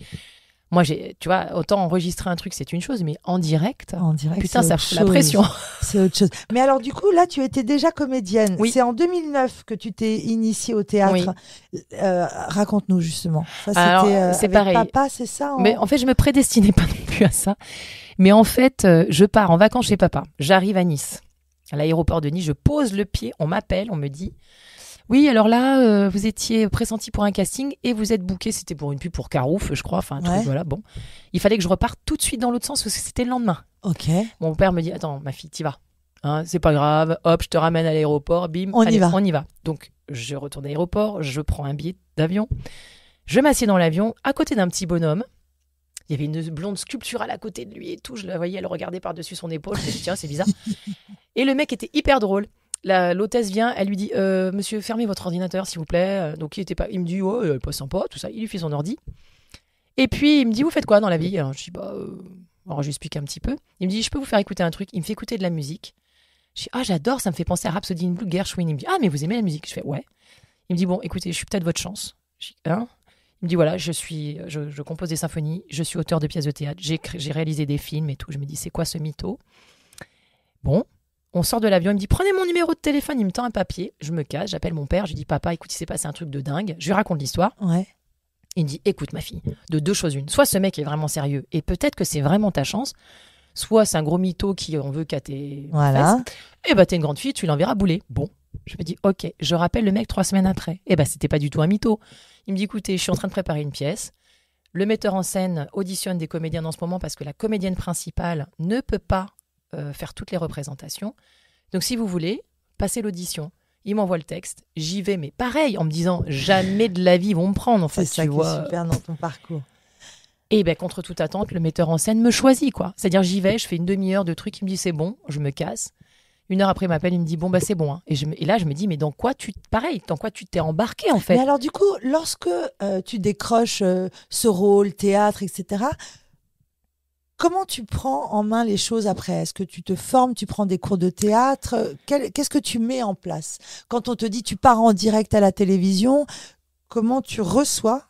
Moi, tu vois, autant enregistrer un truc, c'est une chose, mais en direct, putain, ça fout la pression. C'est autre chose. Mais alors, du coup, là, tu étais déjà comédienne. Oui. C'est en 2009 que tu t'es initiée au théâtre. Oui. Raconte-nous, justement. Ça, alors, c'est pareil. Papa, c'est ça Mais en fait, je me prédestinais pas non plus à ça. Mais en fait, je pars en vacances chez papa. J'arrive à Nice, à l'aéroport de Nice. Je pose le pied, on m'appelle, on me dit... Oui, alors là, vous étiez pressenti pour un casting et vous êtes booké. C'était pour une pub pour Carouf, je crois. Enfin, un truc, voilà. Bon, il fallait que je reparte tout de suite dans l'autre sens parce que c'était le lendemain. Ok. Mon père me dit, attends, ma fille, t'y vas. Hein, c'est pas grave. Hop, je te ramène à l'aéroport. Bim. On y va. Donc, je retourne à l'aéroport. Je prends un billet d'avion. Je m'assieds dans l'avion à côté d'un petit bonhomme. Il y avait une blonde sculpturale à côté de lui et tout. Je la voyais, elle regardait par-dessus son épaule. Je me dis, tiens, c'est bizarre. Et le mec était hyper drôle. L'hôtesse vient, elle lui dit monsieur, fermez votre ordinateur s'il vous plaît. Donc il me dit ouais, pas sympa, tout ça. Il lui fait son ordi. Et puis il me dit vous faites quoi dans la vie? Alors je dis alors je lui explique un petit peu. Il me dit je peux vous faire écouter un truc. Il me fait écouter de la musique. Je dis j'adore, ça me fait penser à Rhapsody in Blue, Gershwin. Il me dit mais vous aimez la musique? Je fais ouais. Il me dit bon écoutez, je suis peut-être votre chance. Je dis, hein? Il me dit voilà, je compose des symphonies, je suis auteur de pièces de théâtre, j'ai réalisé des films et tout. Je me dis c'est quoi ce mytho? Bon. On sort de l'avion, il me dit prenez mon numéro de téléphone, il me tend un papier, je me casse, j'appelle mon père, je lui dis papa, écoute, il s'est passé un truc de dingue, je lui raconte l'histoire. Ouais. Il me dit écoute ma fille, de 2 choses une, soit ce mec est vraiment sérieux et peut-être que c'est vraiment ta chance, soit c'est un gros mytho qui en veut qu'à tes voilà. fesses, et t'es une grande fille, tu l'enverras bouler. Bon, je me dis ok, je rappelle le mec 3 semaines après, c'était pas du tout un mytho. Il me dit écoutez, je suis en train de préparer une pièce. Le metteur en scène auditionne des comédiens en ce moment parce que la comédienne principale ne peut pas faire toutes les représentations. Donc si vous voulez, passez l'audition. Il m'envoie le texte, j'y vais, mais pareil, en me disant jamais de la vie ils vont me prendre. En fait, c'est ça qui est super dans ton parcours. Et contre toute attente, le metteur en scène me choisit, quoi. C'est-à-dire j'y vais, je fais une demi-heure de trucs, il me dit c'est bon, je me casse. 1 heure après, il m'appelle, il me dit bon c'est bon. Hein. Et là je me dis mais dans quoi tu t'es embarqué en fait? Mais alors du coup, lorsque tu décroches ce rôle, théâtre, etc., comment tu prends en main les choses après? Est-ce que tu te formes, tu prends des cours de théâtre? Qu'est-ce que tu mets en place? Quand on te dit tu pars en direct à la télévision, comment tu reçois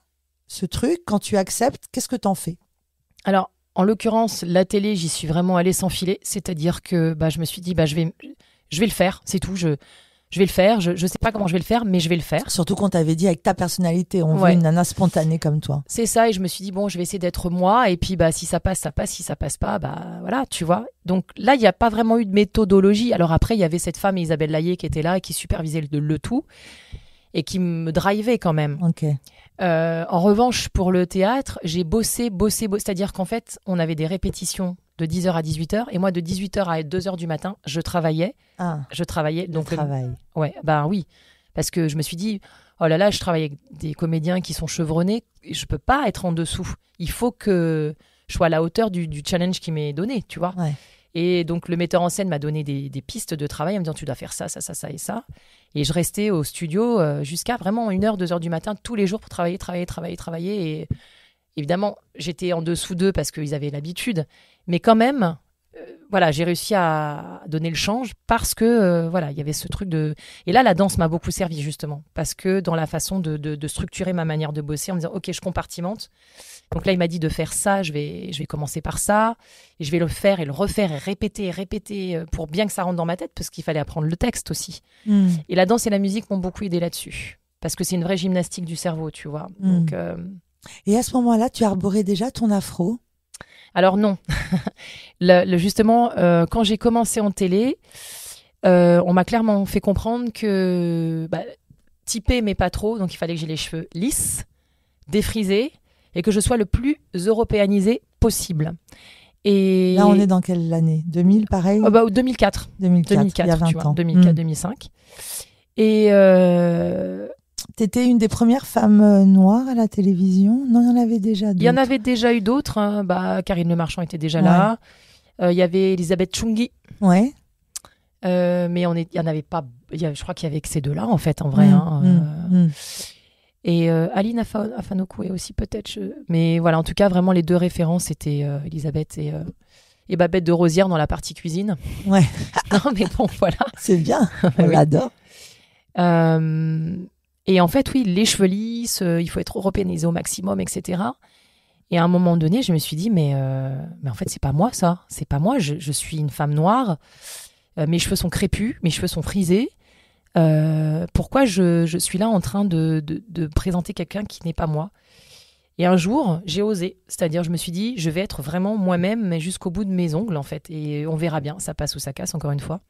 ce truc? Quand tu acceptes, qu'est-ce que tu en fais? Alors, en l'occurrence, la télé, j'y suis vraiment allée sans filet. C'est-à-dire que je me suis dit, je vais le faire, c'est tout. je vais le faire. Je sais pas comment je vais le faire, mais je vais le faire. Surtout qu'on t'avait dit avec ta personnalité, on veut une nana spontanée comme toi. C'est ça, et je me suis dit, bon, je vais essayer d'être moi, et puis si ça passe, ça passe, si ça passe pas, voilà, tu vois. Donc là, il n'y a pas vraiment eu de méthodologie. Alors après, il y avait cette femme, Isabelle Laillé, qui était là et qui supervisait le tout, et qui me drivait quand même. Ok. En revanche, pour le théâtre, j'ai bossé. C'est-à-dire qu'en fait, on avait des répétitions de 10h à 18h, et moi, de 18h à 2h du matin, je travaillais. Je travaillais. Donc, oui, parce que je me suis dit, oh là là, je travaille avec des comédiens qui sont chevronnés, je peux pas être en dessous. Il faut que je sois à la hauteur du challenge qui m'est donné, tu vois. Ouais. Et donc, le metteur en scène m'a donné des pistes de travail en me disant, tu dois faire ça, ça, ça, ça et ça. Et je restais au studio jusqu'à vraiment 1h, 2h du matin, tous les jours pour travailler. Et évidemment, j'étais en dessous d'eux parce qu'ils avaient l'habitude. Mais quand même, j'ai réussi à donner le change parce que, il y avait ce truc de... Et là, la danse m'a beaucoup servi, justement. Parce que dans la façon de structurer ma manière de bosser, en me disant, OK, je compartimente. Donc là, il m'a dit de faire ça, je vais commencer par ça, et je vais le faire et le refaire et répéter pour bien que ça rentre dans ma tête, parce qu'il fallait apprendre le texte aussi. Et la danse et la musique m'ont beaucoup aidé là-dessus, parce que c'est une vraie gymnastique du cerveau, tu vois. Donc, Et à ce moment-là, tu arborais déjà ton afro ? Alors non. Justement, quand j'ai commencé en télé, on m'a clairement fait comprendre que typé, mais pas trop, donc il fallait que j'ai les cheveux lisses, défrisés, et que je sois le plus européanisé possible. Et là, on est dans quelle année ? 2000, pareil ? 2004. 2004, il y a 20 ans. 2004-2005. Et... T'étais une des premières femmes noires à la télévision ? Non, il y en avait déjà d'autres. Il y en avait déjà eu d'autres. Hein. Karine Le Marchand était déjà là. Il y avait Elisabeth Chungi. Ouais. Mais il y en avait pas... je crois qu'il y avait que ces deux-là, en fait, en vrai. Et Aline Afanokoué aussi, peut-être. Mais voilà, en tout cas, vraiment, les deux références, c'était Elisabeth et Babette de Rosière dans la partie cuisine. Ouais. Non, mais bon, voilà. C'est bien, on l'adore. Et en fait, oui, les cheveux lisses, il faut être européanisé au maximum, etc. Et à un moment donné, je me suis dit, mais en fait, c'est pas moi, ça. C'est pas moi, je suis une femme noire. Mes cheveux sont crépus, mes cheveux sont frisés. Pourquoi je suis là en train de présenter quelqu'un qui n'est pas moi ? Et un jour, j'ai osé. C'est-à-dire, je me suis dit, je vais être vraiment moi-même, mais jusqu'au bout de mes ongles, en fait. Et on verra bien, ça passe ou ça casse, encore une fois.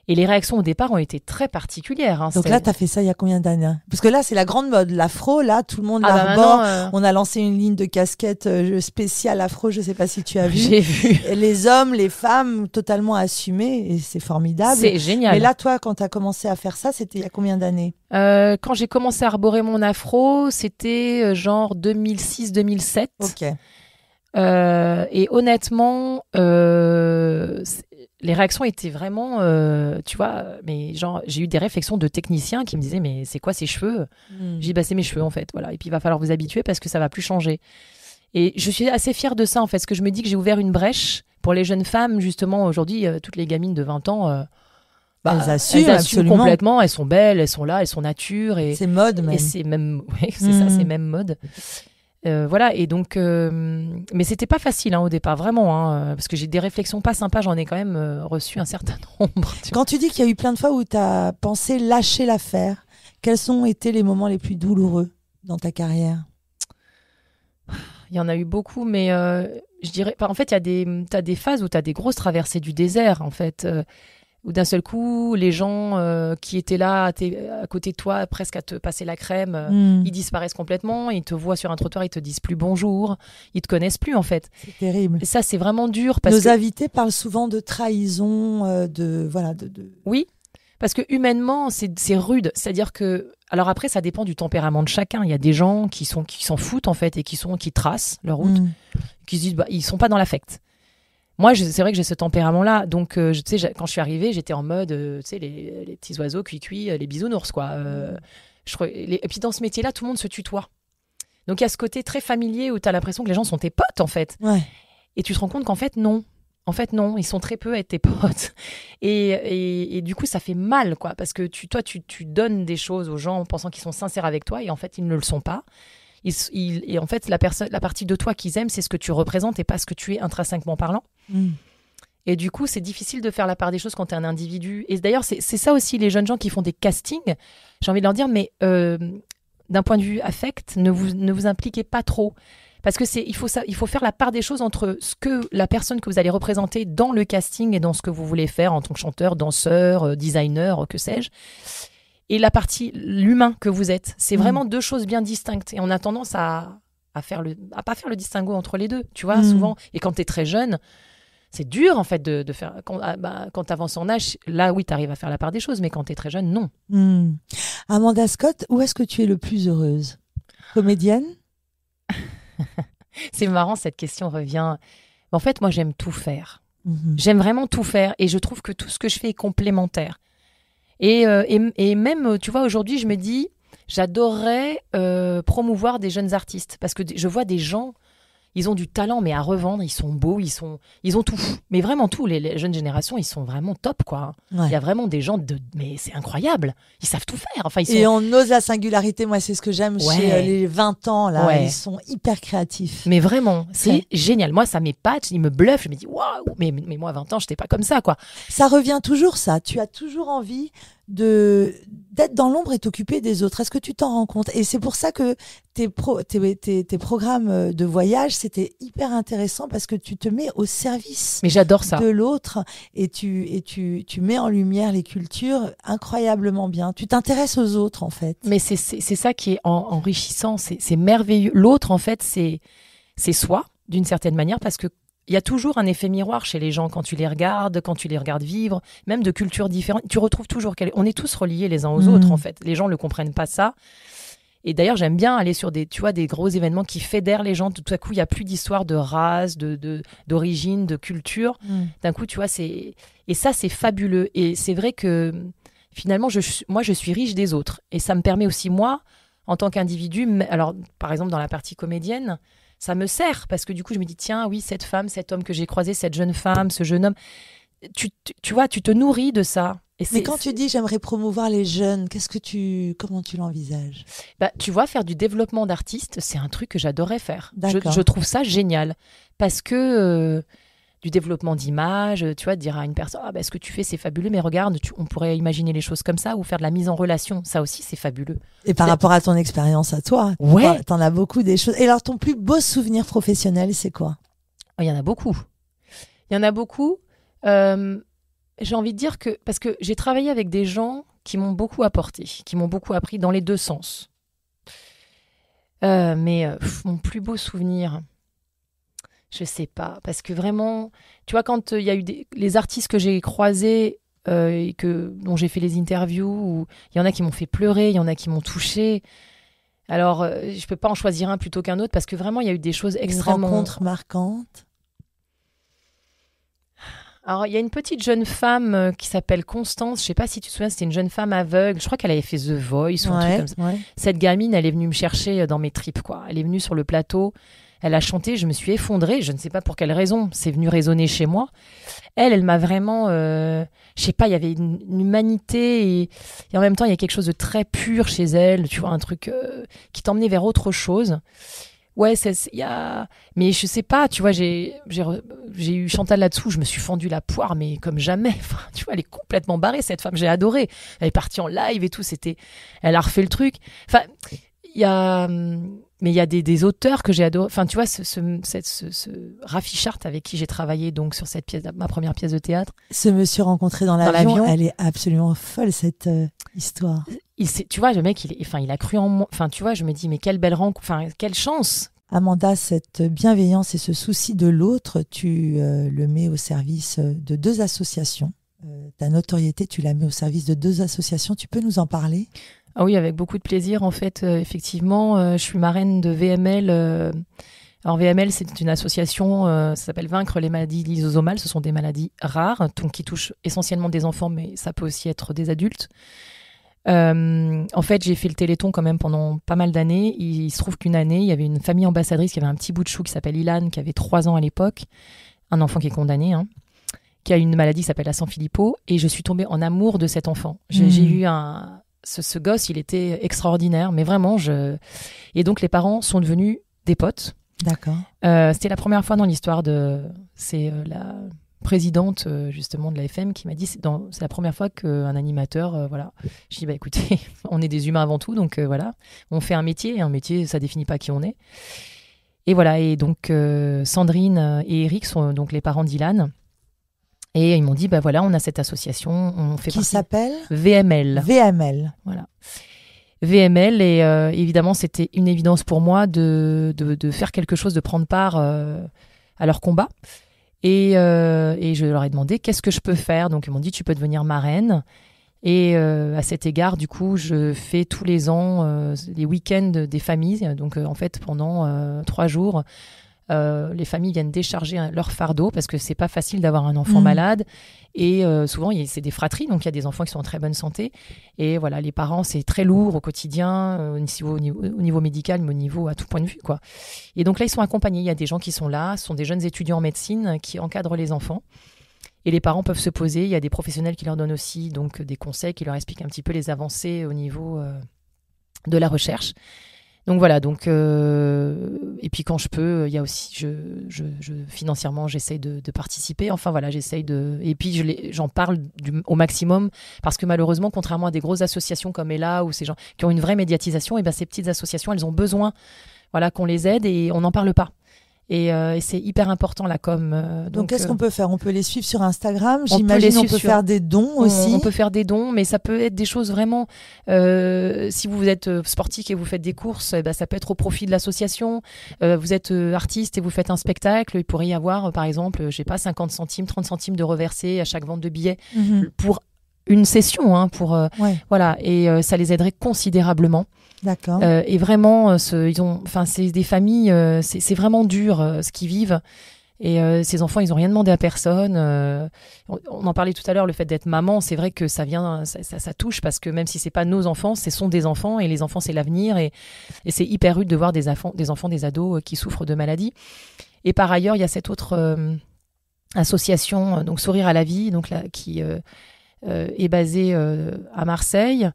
Et les réactions au départ ont été très particulières. Hein. Donc là, tu as fait ça il y a combien d'années ? Parce que là, c'est la grande mode. L'afro, là, tout le monde l'arbore. On a lancé une ligne de casquettes spéciale afro, je ne sais pas si tu as vu. J'ai vu. Et les hommes, les femmes, totalement assumés. Et c'est formidable. C'est génial. Mais là, toi, quand tu as commencé à faire ça, c'était il y a combien d'années ? Quand j'ai commencé à arborer mon afro, c'était genre 2006-2007. Ok. Et honnêtement... les réactions étaient vraiment, tu vois, mais genre, j'ai eu des réflexions de techniciens qui me disaient, mais c'est quoi ces cheveux ? J'ai dit, c'est mes cheveux, en fait, voilà. Et puis, il va falloir vous habituer parce que ça va plus changer. Et je suis assez fière de ça, en fait, parce que je me dis que j'ai ouvert une brèche pour les jeunes femmes, justement, aujourd'hui, toutes les gamines de 20 ans, elles assument complètement, elles sont belles, elles sont là, elles sont nature. Et, c'est mode, même. Et c'est même, c'est ça, c'est même mode. Voilà, et donc, mais c'était pas facile au départ, vraiment, parce que j'ai des réflexions pas sympas, j'en ai quand même reçu un certain nombre. Quand tu dis qu'il y a eu plein de fois où tu as pensé lâcher l'affaire, quels ont été les moments les plus douloureux dans ta carrière ? Il y en a eu beaucoup, mais je dirais, en fait, t'as des phases où tu as des grosses traversées du désert, en fait. Où d'un seul coup, les gens qui étaient là à côté de toi, presque à te passer la crème, ils disparaissent complètement, ils te voient sur un trottoir, ils te disent plus bonjour, ils te connaissent plus en fait. C'est terrible. Et ça, c'est vraiment dur. Nos invités parlent souvent de trahison, Oui, parce que humainement, c'est rude. C'est-à-dire que, alors après, ça dépend du tempérament de chacun. Il y a des gens qui s'en foutent en fait et qui tracent leur route, qui se disent, ils sont pas dans l'affect. Moi, c'est vrai que j'ai ce tempérament-là. Donc, quand je suis arrivée, j'étais en mode, les petits oiseaux cuits, les bisounours, quoi. Et puis, dans ce métier-là, tout le monde se tutoie. Donc, il y a ce côté très familier où tu as l'impression que les gens sont tes potes, en fait. Ouais. Et tu te rends compte qu'en fait, non. En fait, non. Ils sont très peu à être tes potes. Et du coup, ça fait mal, quoi. Parce que tu donnes des choses aux gens en pensant qu'ils sont sincères avec toi. Et en fait, ils ne le sont pas. Et en fait, la partie de toi qu'ils aiment, c'est ce que tu représentes et pas ce que tu es intrinsèquement parlant. Et du coup, c'est difficile de faire la part des choses quand tu es un individu. Et d'ailleurs, c'est ça aussi, les jeunes gens qui font des castings. J'ai envie de leur dire, mais d'un point de vue affect, ne vous impliquez pas trop. Parce que il faut faire la part des choses entre ce que la personne que vous allez représenter dans le casting et dans ce que vous voulez faire en tant que chanteur, danseur, designer, que sais-je. Et la partie, l'humain que vous êtes. C'est vraiment deux choses bien distinctes. Et on a tendance à pas faire le distinguo entre les deux, tu vois, souvent. Et quand tu es très jeune, c'est dur, en fait, de faire... Quand tu avances en âge, là, oui, tu arrives à faire la part des choses. Mais quand tu es très jeune, non. Amanda Scott, où est-ce que tu es le plus heureuse? Comédienne? C'est marrant, cette question revient. En fait, moi, j'aime tout faire. J'aime vraiment tout faire. Et je trouve que tout ce que je fais est complémentaire. Et même, tu vois, aujourd'hui, je me dis, j'adorerais promouvoir des jeunes artistes. Parce que je vois des gens, ils ont du talent, mais à revendre, ils sont beaux, ils ont tout. Mais vraiment tout. Les jeunes générations, ils sont vraiment top, quoi. Ouais. Il y a vraiment des gens mais c'est incroyable. Ils savent tout faire. Enfin, Et on ose la singularité. Moi, c'est ce que j'aime chez les 20 ans, là. Ouais. Ils sont hyper créatifs. Mais vraiment, c'est génial. Moi, ça m'épate, ils me bluffent. Je me dis, waouh, mais moi, à 20 ans, je n'étais pas comme ça, quoi. Ça revient toujours, ça. Tu as toujours envie d'être dans l'ombre et t'occuper des autres. Est-ce que tu t'en rends compte? Et c'est pour ça que tes programmes de voyage, c'était hyper intéressant parce que tu te mets au service Mais j'adore ça. de l'autre et tu mets en lumière les cultures incroyablement bien. Tu t'intéresses aux autres, en fait. Mais c'est ça qui est enrichissant, c'est merveilleux. L'autre, en fait, c'est soi, d'une certaine manière, parce que il y a toujours un effet miroir chez les gens quand tu les regardes vivre, même de cultures différentes. Tu retrouves toujours on est tous reliés les uns aux autres, en fait. Les gens ne comprennent pas ça. Et d'ailleurs, j'aime bien aller sur des gros événements qui fédèrent les gens. Tout à coup, il n'y a plus d'histoire de race, d'origine, de culture. D'un coup, tu vois, et ça, c'est fabuleux. Et c'est vrai que finalement, moi, je suis riche des autres. Et ça me permet aussi, moi, en tant qu'individu, alors, par exemple, dans la partie comédienne, ça me sert parce que du coup, je me dis, tiens, oui, cette femme, cet homme que j'ai croisé, cette jeune femme, ce jeune homme, tu vois, tu te nourris de ça. Mais quand tu dis j'aimerais promouvoir les jeunes, comment tu l'envisages? Tu vois, faire du développement d'artistes, c'est un truc que j'adorais faire. Je trouve ça génial parce que du développement d'image, tu vois, de dire à une personne, ce que tu fais, c'est fabuleux, mais regarde, on pourrait imaginer les choses comme ça ou faire de la mise en relation. Ça aussi, c'est fabuleux. Et par rapport à ton expérience à toi, t'en as beaucoup des choses. Et alors, ton plus beau souvenir professionnel, c'est quoi? Il y en a beaucoup. J'ai envie de dire que, parce que j'ai travaillé avec des gens qui m'ont beaucoup apporté, qui m'ont beaucoup appris dans les deux sens. Mon plus beau souvenir, je sais pas, parce que vraiment, tu vois, quand il y a eu les artistes que j'ai croisés et dont j'ai fait les interviews, il y en a qui m'ont fait pleurer, il y en a qui m'ont touchée. Alors, je peux pas en choisir un plutôt qu'un autre, parce que vraiment, il y a eu des choses extrêmement... Une rencontre marquante. Alors, il y a une petite jeune femme qui s'appelle Constance. Je sais pas si tu te souviens, c'était une jeune femme aveugle. Je crois qu'elle avait fait The Voice ou un truc comme ça. Ouais. Cette gamine, elle est venue me chercher dans mes tripes, quoi. Elle est venue sur le plateau. Elle a chanté. Je me suis effondrée. Je ne sais pas pour quelle raison. C'est venu résonner chez moi. Elle m'a vraiment... je sais pas, il y avait une humanité et en même temps, il y a quelque chose de très pur chez elle. Tu vois, un truc qui t'emmenait vers autre chose. Ouais, mais je sais pas, tu vois, j'ai eu Chantal là-dessous, je me suis fendu la poire, mais comme jamais. Enfin, tu vois, elle est complètement barrée, cette femme, j'ai adoré. Elle est partie en live et tout, elle a refait le truc. Enfin, il y a des auteurs que j'ai adoré. Enfin, tu vois, ce Raffi Chart avec qui j'ai travaillé donc sur cette pièce, ma première pièce de théâtre. Ce monsieur rencontré dans l'avion, elle est absolument folle, cette histoire. Tu vois, le mec, il a cru en moi. Enfin, tu vois, je me dis, mais quelle belle rencontre, enfin, quelle chance. Amanda, cette bienveillance et ce souci de l'autre, tu le mets au service de deux associations. Ta notoriété, tu la mets au service de deux associations. Tu peux nous en parler? Ah oui, avec beaucoup de plaisir. En fait, effectivement, je suis marraine de VML. Alors VML, c'est une association, ça s'appelle Vaincre les maladies lysosomales. Ce sont des maladies rares, donc qui touchent essentiellement des enfants, mais ça peut aussi être des adultes. En fait, j'ai fait le Téléthon quand même pendant pas mal d'années. Il se trouve qu'une année, il y avait une famille ambassadrice qui avait un petit bout de chou qui s'appelle Ilan, qui avait 3 ans à l'époque, un enfant qui est condamné, qui a une maladie qui s'appelle la Sanfilippo, et je suis tombée en amour de cet enfant. J'ai eu ce gosse, il était extraordinaire, mais vraiment, et donc les parents sont devenus des potes. D'accord. C'était la première fois dans l'histoire c'est présidente justement de la FM qui m'a dit c'est la première fois qu'un animateur voilà. Je dis écoutez, on est des humains avant tout, donc voilà, on fait un métier ça définit pas qui on est. Et voilà, et donc Sandrine et Eric sont donc les parents d'Ilan. Et ils m'ont dit, voilà, on a cette association. Qui s'appelle VML. VML. Voilà. VML, et évidemment, c'était une évidence pour moi de faire quelque chose, de prendre part à leur combat. Et je leur ai demandé, qu'est-ce que je peux faire ? Donc, ils m'ont dit, tu peux devenir marraine. Et à cet égard, du coup, je fais tous les ans les week-ends des familles. Donc, en fait, pendant 3 jours, les familles viennent décharger leur fardeau parce que c'est pas facile d'avoir un enfant malade. Et souvent, c'est des fratries, donc il y a des enfants qui sont en très bonne santé. Et voilà, les parents, c'est très lourd au quotidien, au niveau médical, mais au niveau à tout point de vue, quoi. Et donc là, ils sont accompagnés. Il y a des gens qui sont là, ce sont des jeunes étudiants en médecine qui encadrent les enfants. Et les parents peuvent se poser. Il y a des professionnels qui leur donnent aussi donc, des conseils, qui leur expliquent un petit peu les avancées au niveau de la recherche. Donc voilà, et puis quand je peux, il y a aussi, financièrement, j'essaye de participer. Enfin voilà, et puis j'en parle au maximum parce que malheureusement, contrairement à des grosses associations comme Ella ou ces gens qui ont une vraie médiatisation, et ces petites associations, elles ont besoin, voilà, qu'on les aide et on n'en parle pas. Et c'est hyper important la com. Donc qu'est-ce qu'on peut faire ? On peut les suivre sur Instagram. J'imagine on peut faire des dons aussi. On peut faire des dons, mais ça peut être des choses vraiment... si vous êtes sportif et vous faites des courses, ça peut être au profit de l'association. Vous êtes artiste et vous faites un spectacle. Il pourrait y avoir, par exemple, 50 centimes, 30 centimes de reversés à chaque vente de billets pour une session. Voilà, et ça les aiderait considérablement. D'accord. Et vraiment, c'est des familles, c'est vraiment dur ce qu'ils vivent. Et ces enfants, ils n'ont rien demandé à personne. On en parlait tout à l'heure, le fait d'être maman, c'est vrai que ça touche parce que même si c'est pas nos enfants, ce sont des enfants et les enfants, c'est l'avenir. Et c'est hyper rude de voir des enfants, des ados qui souffrent de maladies. Et par ailleurs, il y a cette autre association, donc Sourire à la vie, donc là, qui est basée à Marseille.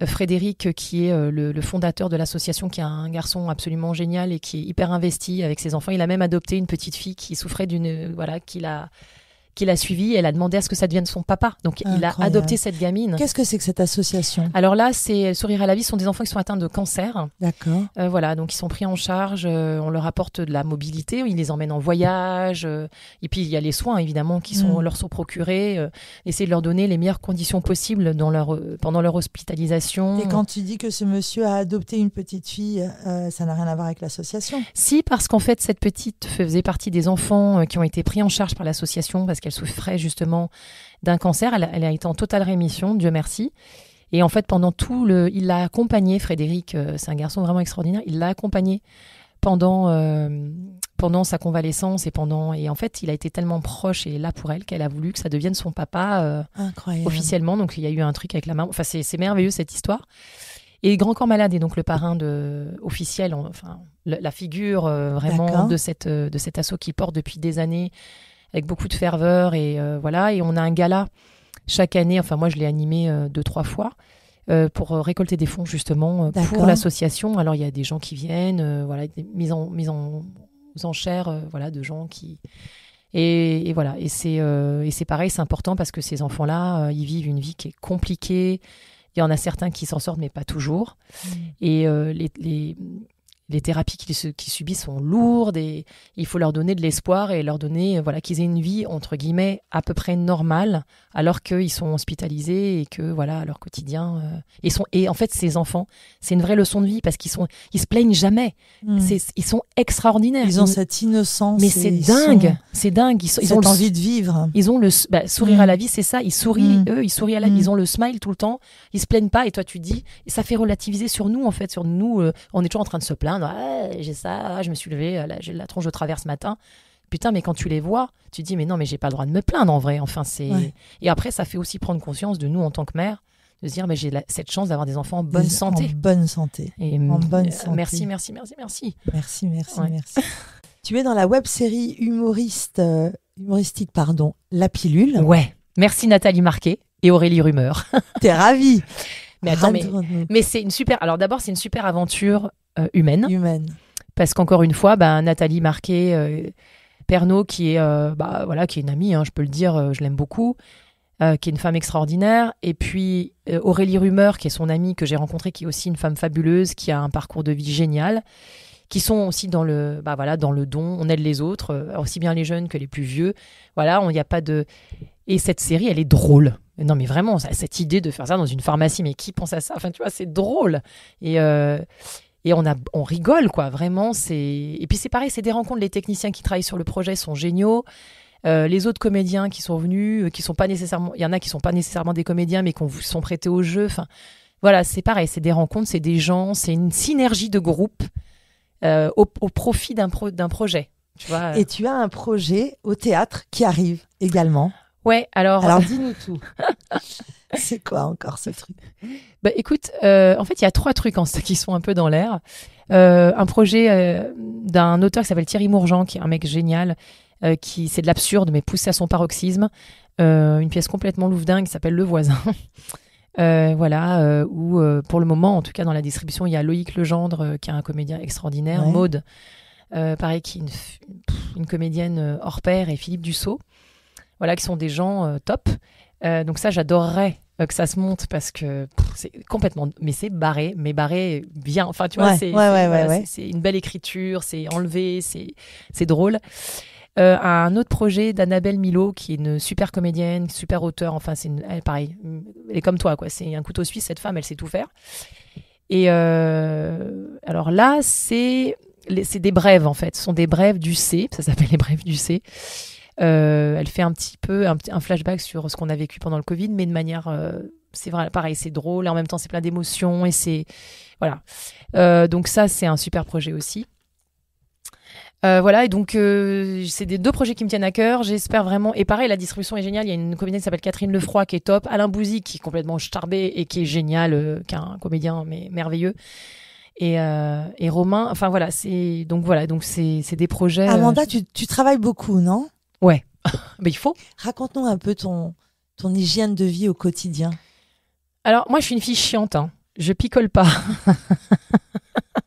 Frédéric, qui est le fondateur de l'association, qui est un garçon absolument génial et qui est hyper investi avec ses enfants. Il a même adopté une petite fille qui souffrait qu'il a suivie. Elle a demandé à ce que ça devienne son papa. Donc, il a adopté cette gamine. Qu'est-ce que c'est que cette association ? Alors là, c'est Sourire à la vie. Ce sont des enfants qui sont atteints de cancer. D'accord. Donc ils sont pris en charge. On leur apporte de la mobilité. Ils les emmènent en voyage. Et puis, il y a les soins, évidemment, qui leur sont procurés. Essayer de leur donner les meilleures conditions possibles pendant leur hospitalisation. Et quand tu dis que ce monsieur a adopté une petite fille, ça n'a rien à voir avec l'association ? Si, parce qu'en fait, cette petite faisait partie des enfants qui ont été pris en charge par l'association parce qu'elle souffrait justement d'un cancer. Elle a été en totale rémission, Dieu merci. Et en fait, il l'a accompagnée, Frédéric, c'est un garçon vraiment extraordinaire, il l'a accompagnée pendant sa convalescence et en fait, il a été tellement proche et là pour elle qu'elle a voulu que ça devienne son papa officiellement. Donc, il y a eu un truc avec la maman. Enfin, c'est merveilleux cette histoire. Et Grand Corps Malade est donc le parrain officiel, la figure vraiment de cet asso qui porte depuis des années avec beaucoup de ferveur et voilà. Et on a un gala chaque année. Enfin, moi, je l'ai animé 2-3 fois pour récolter des fonds justement pour l'association. Alors, il y a des gens qui viennent, des mises en enchères, de gens qui et voilà. Et c'est pareil, c'est important parce que ces enfants-là, ils vivent une vie qui est compliquée. Il y en a certains qui s'en sortent, mais pas toujours. Et les thérapies qu'ils subissent sont lourdes et il faut leur donner de l'espoir et leur donner qu'ils aient une vie entre guillemets à peu près normale alors qu'ils sont hospitalisés et que leur quotidien et en fait ces enfants c'est une vraie leçon de vie parce qu'ils se plaignent jamais. Ils sont extraordinaires. Ils ont cette innocence. Mais c'est dingue. Ils ont envie de vivre. Ils ont le sourire à la vie, c'est ça. Ils sourient, eux, ils sourient à la vie. Ils ont le smile tout le temps. Ils se plaignent pas et toi tu dis et ça fait relativiser sur nous en fait, sur nous. On est toujours en train de se plaindre. J'ai ça, je me suis levée, j'ai la tronche de travers ce matin. Putain, mais quand tu les vois, tu dis mais non, mais j'ai pas le droit de me plaindre en vrai. Enfin, et après, ça fait aussi prendre conscience de nous en tant que mère, de se dire mais j'ai cette chance d'avoir des enfants en bonne santé. En bonne santé. Merci. Merci. Tu es dans la web-série humoristique, La Pilule. Ouais. Merci Nathalie Marquet et Aurélie Rumeur. T'es ravie. Mais attends, mais c'est une super. Alors d'abord, c'est une super aventure humaine. Parce qu'encore une fois, Nathalie Marquet, Pernod qui est qui est une amie, hein, je peux le dire, je l'aime beaucoup, qui est une femme extraordinaire. Et puis Aurélie Rumeur, qui est son amie que j'ai rencontrée, qui est aussi une femme fabuleuse, qui a un parcours de vie génial, qui sont aussi dans le don. On aide les autres, aussi bien les jeunes que les plus vieux. Voilà, il n'y a pas de... Et cette série, elle est drôle. Non, mais vraiment, cette idée de faire ça dans une pharmacie, mais qui pense à ça? Enfin, tu vois, c'est drôle. Et on rigole, quoi. Vraiment, et puis c'est pareil, c'est des rencontres. Les techniciens qui travaillent sur le projet sont géniaux. Les autres comédiens qui sont venus, qui sont pas nécessairement... Il y en a qui sont pas nécessairement des comédiens, mais qui sont prêtés au jeu. Enfin, voilà, c'est pareil. C'est des rencontres, c'est des gens, c'est une synergie de groupe au profit d'un projet. Tu vois. Et tu as un projet au théâtre qui arrive également. Ouais, alors dis-nous tout. C'est quoi encore ce truc? Écoute, en fait, il y a 3 trucs qui sont un peu dans l'air. Un projet d'un auteur qui s'appelle Thierry Mourgeant, qui est un mec génial, c'est de l'absurde, mais poussé à son paroxysme. Une pièce complètement louvdingue qui s'appelle Le Voisin. Où pour le moment, en tout cas dans la distribution, il y a Loïc Legendre, qui est un comédien extraordinaire, ouais. Maude, pareil, qui est une comédienne hors pair, et Philippe Dussault. Voilà, qui sont des gens top. Donc ça, j'adorerais que ça se monte parce que c'est complètement... Mais c'est barré, mais barré bien. Enfin, tu vois, c'est une belle écriture, c'est enlevé, c'est drôle. Un autre projet d'Annabelle Milot, qui est une super comédienne, super auteure. Enfin, elle, pareil, elle est comme toi, quoi. C'est un couteau suisse, cette femme, elle sait tout faire. Et alors là, c'est des brèves, en fait. Ce sont des brèves du C. Ça s'appelle les brèves du C. Elle fait un petit peu un flashback sur ce qu'on a vécu pendant le Covid, mais de manière, c'est vrai, pareil, c'est drôle, et en même temps c'est plein d'émotions, et c'est voilà. Donc ça, c'est un super projet aussi. Voilà, et donc c'est des 2 projets qui me tiennent à cœur. J'espère vraiment, et pareil, la distribution est géniale. Il y a une comédienne qui s'appelle Catherine Lefroy qui est top, Alain Bouzy qui est complètement starbé et qui est génial, qui est un comédien mais merveilleux. Et Romain, enfin voilà, donc c'est des projets. Amanda, tu travailles beaucoup, non? Ouais, mais il faut. Raconte-nous un peu ton hygiène de vie au quotidien. Alors, moi, je suis une fille chiante. Hein. Je picole pas.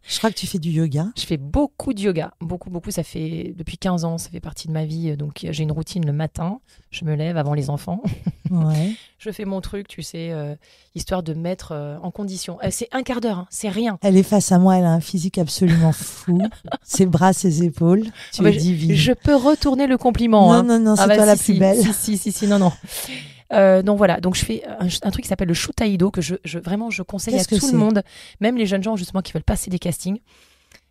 Je crois que tu fais du yoga. Je fais beaucoup de yoga. Beaucoup. Ça fait depuis 15 ans, ça fait partie de ma vie. Donc, j'ai une routine le matin. Je me lève avant les enfants. Ouais. Je fais mon truc, tu sais, histoire de me mettre en condition. C'est un quart d'heure, hein, c'est rien. Elle est face à moi, elle a un physique absolument fou. Ses bras, ses épaules. Tu es divine. Je peux retourner le compliment. Non, c'est toi la plus belle. Si, non. Donc voilà, donc je fais un truc qui s'appelle le Shootaïdo, que je conseille à tout le monde, même les jeunes gens justement qui veulent passer des castings.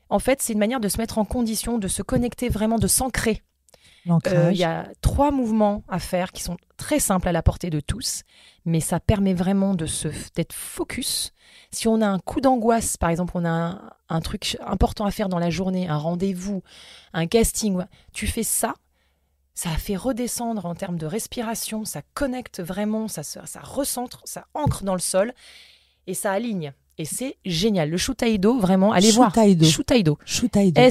En fait, c'est une manière de se mettre en condition, de se connecter vraiment, de s'ancrer. Il y a 3 mouvements à faire qui sont très simples à la portée de tous, mais ça permet vraiment d'être focus. Si on a un coup d'angoisse, par exemple, on a un truc important à faire dans la journée, un rendez-vous, un casting, tu fais ça fait redescendre en termes de respiration, ça connecte vraiment, ça recentre, ça ancre dans le sol et ça aligne. Et c'est génial. Le Shootaïdo, vraiment, allez voir. Shootaïdo. Shutaido.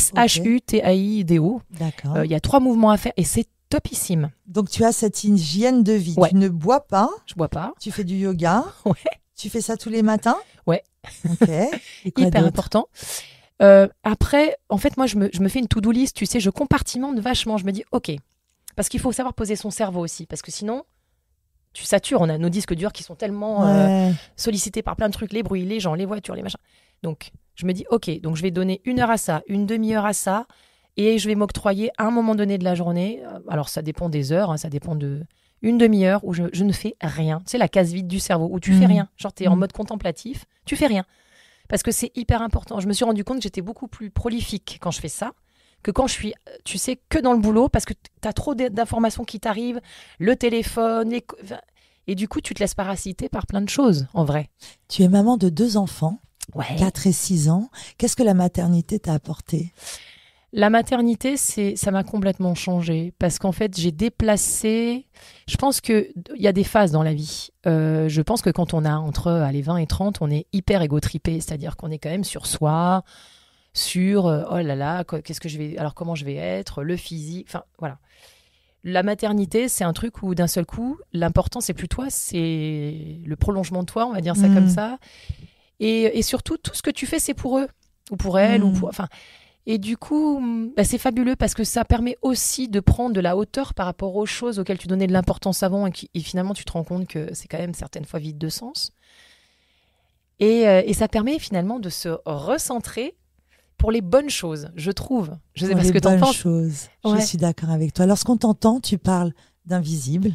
D'accord. Il y a 3 mouvements à faire et c'est topissime. Donc, tu as cette hygiène de vie. Ouais. Tu ne bois pas. Je bois pas. Tu fais du yoga. Ouais. Tu fais ça tous les matins. Ouais. Ok. Et quoi hyper d'autre? Important. Après, en fait, moi, je me fais une to-do list. Tu sais, je compartimente vachement. Je me dis, OK. Parce qu'il faut savoir poser son cerveau aussi. Parce que sinon... Tu satures, on a nos disques durs qui sont tellement sollicités par plein de trucs, les bruits, les gens, les voitures, les machins. Donc, je me dis, OK, donc je vais donner 1 heure à ça, une demi-heure à ça, et je vais m'octroyer à un moment donné de la journée. Alors, ça dépend des heures, hein, ça dépend de une demi-heure où je ne fais rien. Tu sais, la case vide du cerveau, où tu fais rien. Genre, tu es en mode contemplatif, tu fais rien. Parce que c'est hyper important. Je me suis rendu compte que j'étais beaucoup plus prolifique quand je fais ça, que quand je suis, tu sais, que dans le boulot, parce que tu as trop d'informations qui t'arrivent, le téléphone, et du coup, tu te laisses parasiter par plein de choses, en vrai. Tu es maman de 2 enfants, ouais. 4 et 6 ans. Qu'est-ce que la maternité t'a apporté? La maternité, ça m'a complètement changé, parce qu'en fait, j'ai déplacé... Je pense qu'il y a des phases dans la vie. Je pense que quand on a entre 20 et 30, on est hyper égo-trippé, c'est-à-dire qu'on est quand même sur soi... sur oh là là, comment je vais être, le physique, enfin voilà. La maternité, c'est un truc où d'un seul coup, l'important c'est plus toi, c'est le prolongement de toi, on va dire ça comme ça. Et surtout, tout ce que tu fais, c'est pour eux ou pour elle ou pour, enfin. Et du coup, c'est fabuleux parce que ça permet aussi de prendre de la hauteur par rapport aux choses auxquelles tu donnais de l'importance avant et finalement tu te rends compte que c'est quand même certaines fois vide de sens. Et ça permet finalement de se recentrer pour les bonnes choses, je trouve. Je sais pas ce que tu en penses. Pour les bonnes choses, je suis d'accord avec toi. Lorsqu'on t'entend, tu parles d'invisible,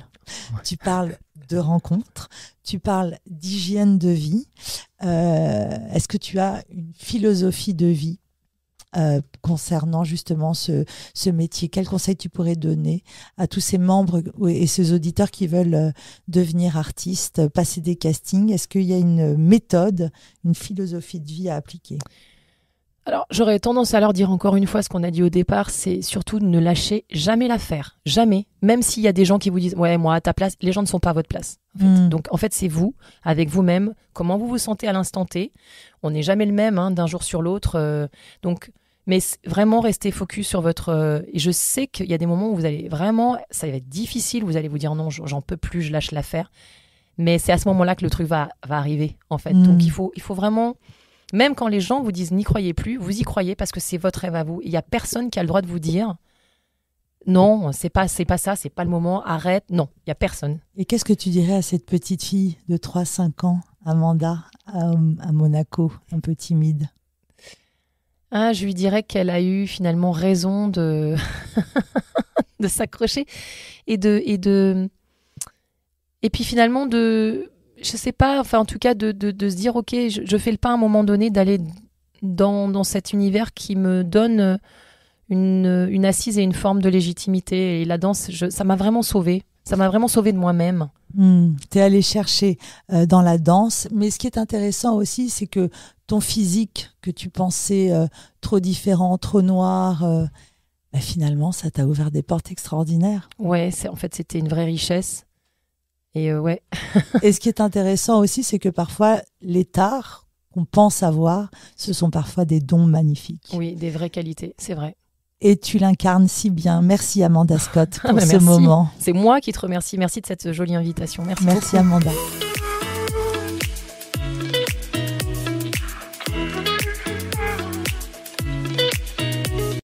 tu parles de rencontres, tu parles d'hygiène de vie. Est-ce que tu as une philosophie de vie concernant justement ce métier? Quel conseil tu pourrais donner à tous ces membres et ces auditeurs qui veulent devenir artistes, passer des castings? Est-ce qu'il y a une méthode, une philosophie de vie à appliquer? Alors, j'aurais tendance à leur dire encore une fois ce qu'on a dit au départ, c'est surtout ne lâchez jamais l'affaire. Jamais. Même s'il y a des gens qui vous disent « Ouais, moi, à ta place », les gens ne sont pas à votre place. En fait. Donc, en fait, c'est vous, avec vous-même, comment vous vous sentez à l'instant T. On n'est jamais le même d'un jour sur l'autre. Mais vraiment, restez focus sur votre... Et je sais qu'il y a des moments où vous allez vraiment... Ça va être difficile, vous allez vous dire « Non, j'en peux plus, je lâche l'affaire ». Mais c'est à ce moment-là que le truc va arriver, en fait. Donc, il faut vraiment... Même quand les gens vous disent n'y croyez plus, vous y croyez parce que c'est votre rêve à vous. Il n'y a personne qui a le droit de vous dire non, c'est pas ça, c'est pas le moment, arrête. Non, il n'y a personne. Et qu'est-ce que tu dirais à cette petite fille de 3-5 ans, Amanda, à Monaco, un peu timide? Je lui dirais qu'elle a eu finalement raison de, de s'accrocher et puis finalement je sais pas, enfin en tout cas de se dire ok, je fais le pas à un moment donné d'aller dans cet univers qui me donne une assise et une forme de légitimité. Et la danse, ça m'a vraiment sauvée. Ça m'a vraiment sauvée de moi-même. T'es allée chercher dans la danse, mais ce qui est intéressant aussi, c'est que ton physique que tu pensais trop différent, trop noir, finalement ça t'a ouvert des portes extraordinaires. Ouais, en fait c'était une vraie richesse. Et ouais. Et ce qui est intéressant aussi, c'est que parfois, les tares qu'on pense avoir, ce sont parfois des dons magnifiques. Oui, des vraies qualités, c'est vrai. Et tu l'incarnes si bien. Merci Amanda Scott pour ce moment. C'est moi qui te remercie. Merci de cette jolie invitation. Merci beaucoup. Amanda.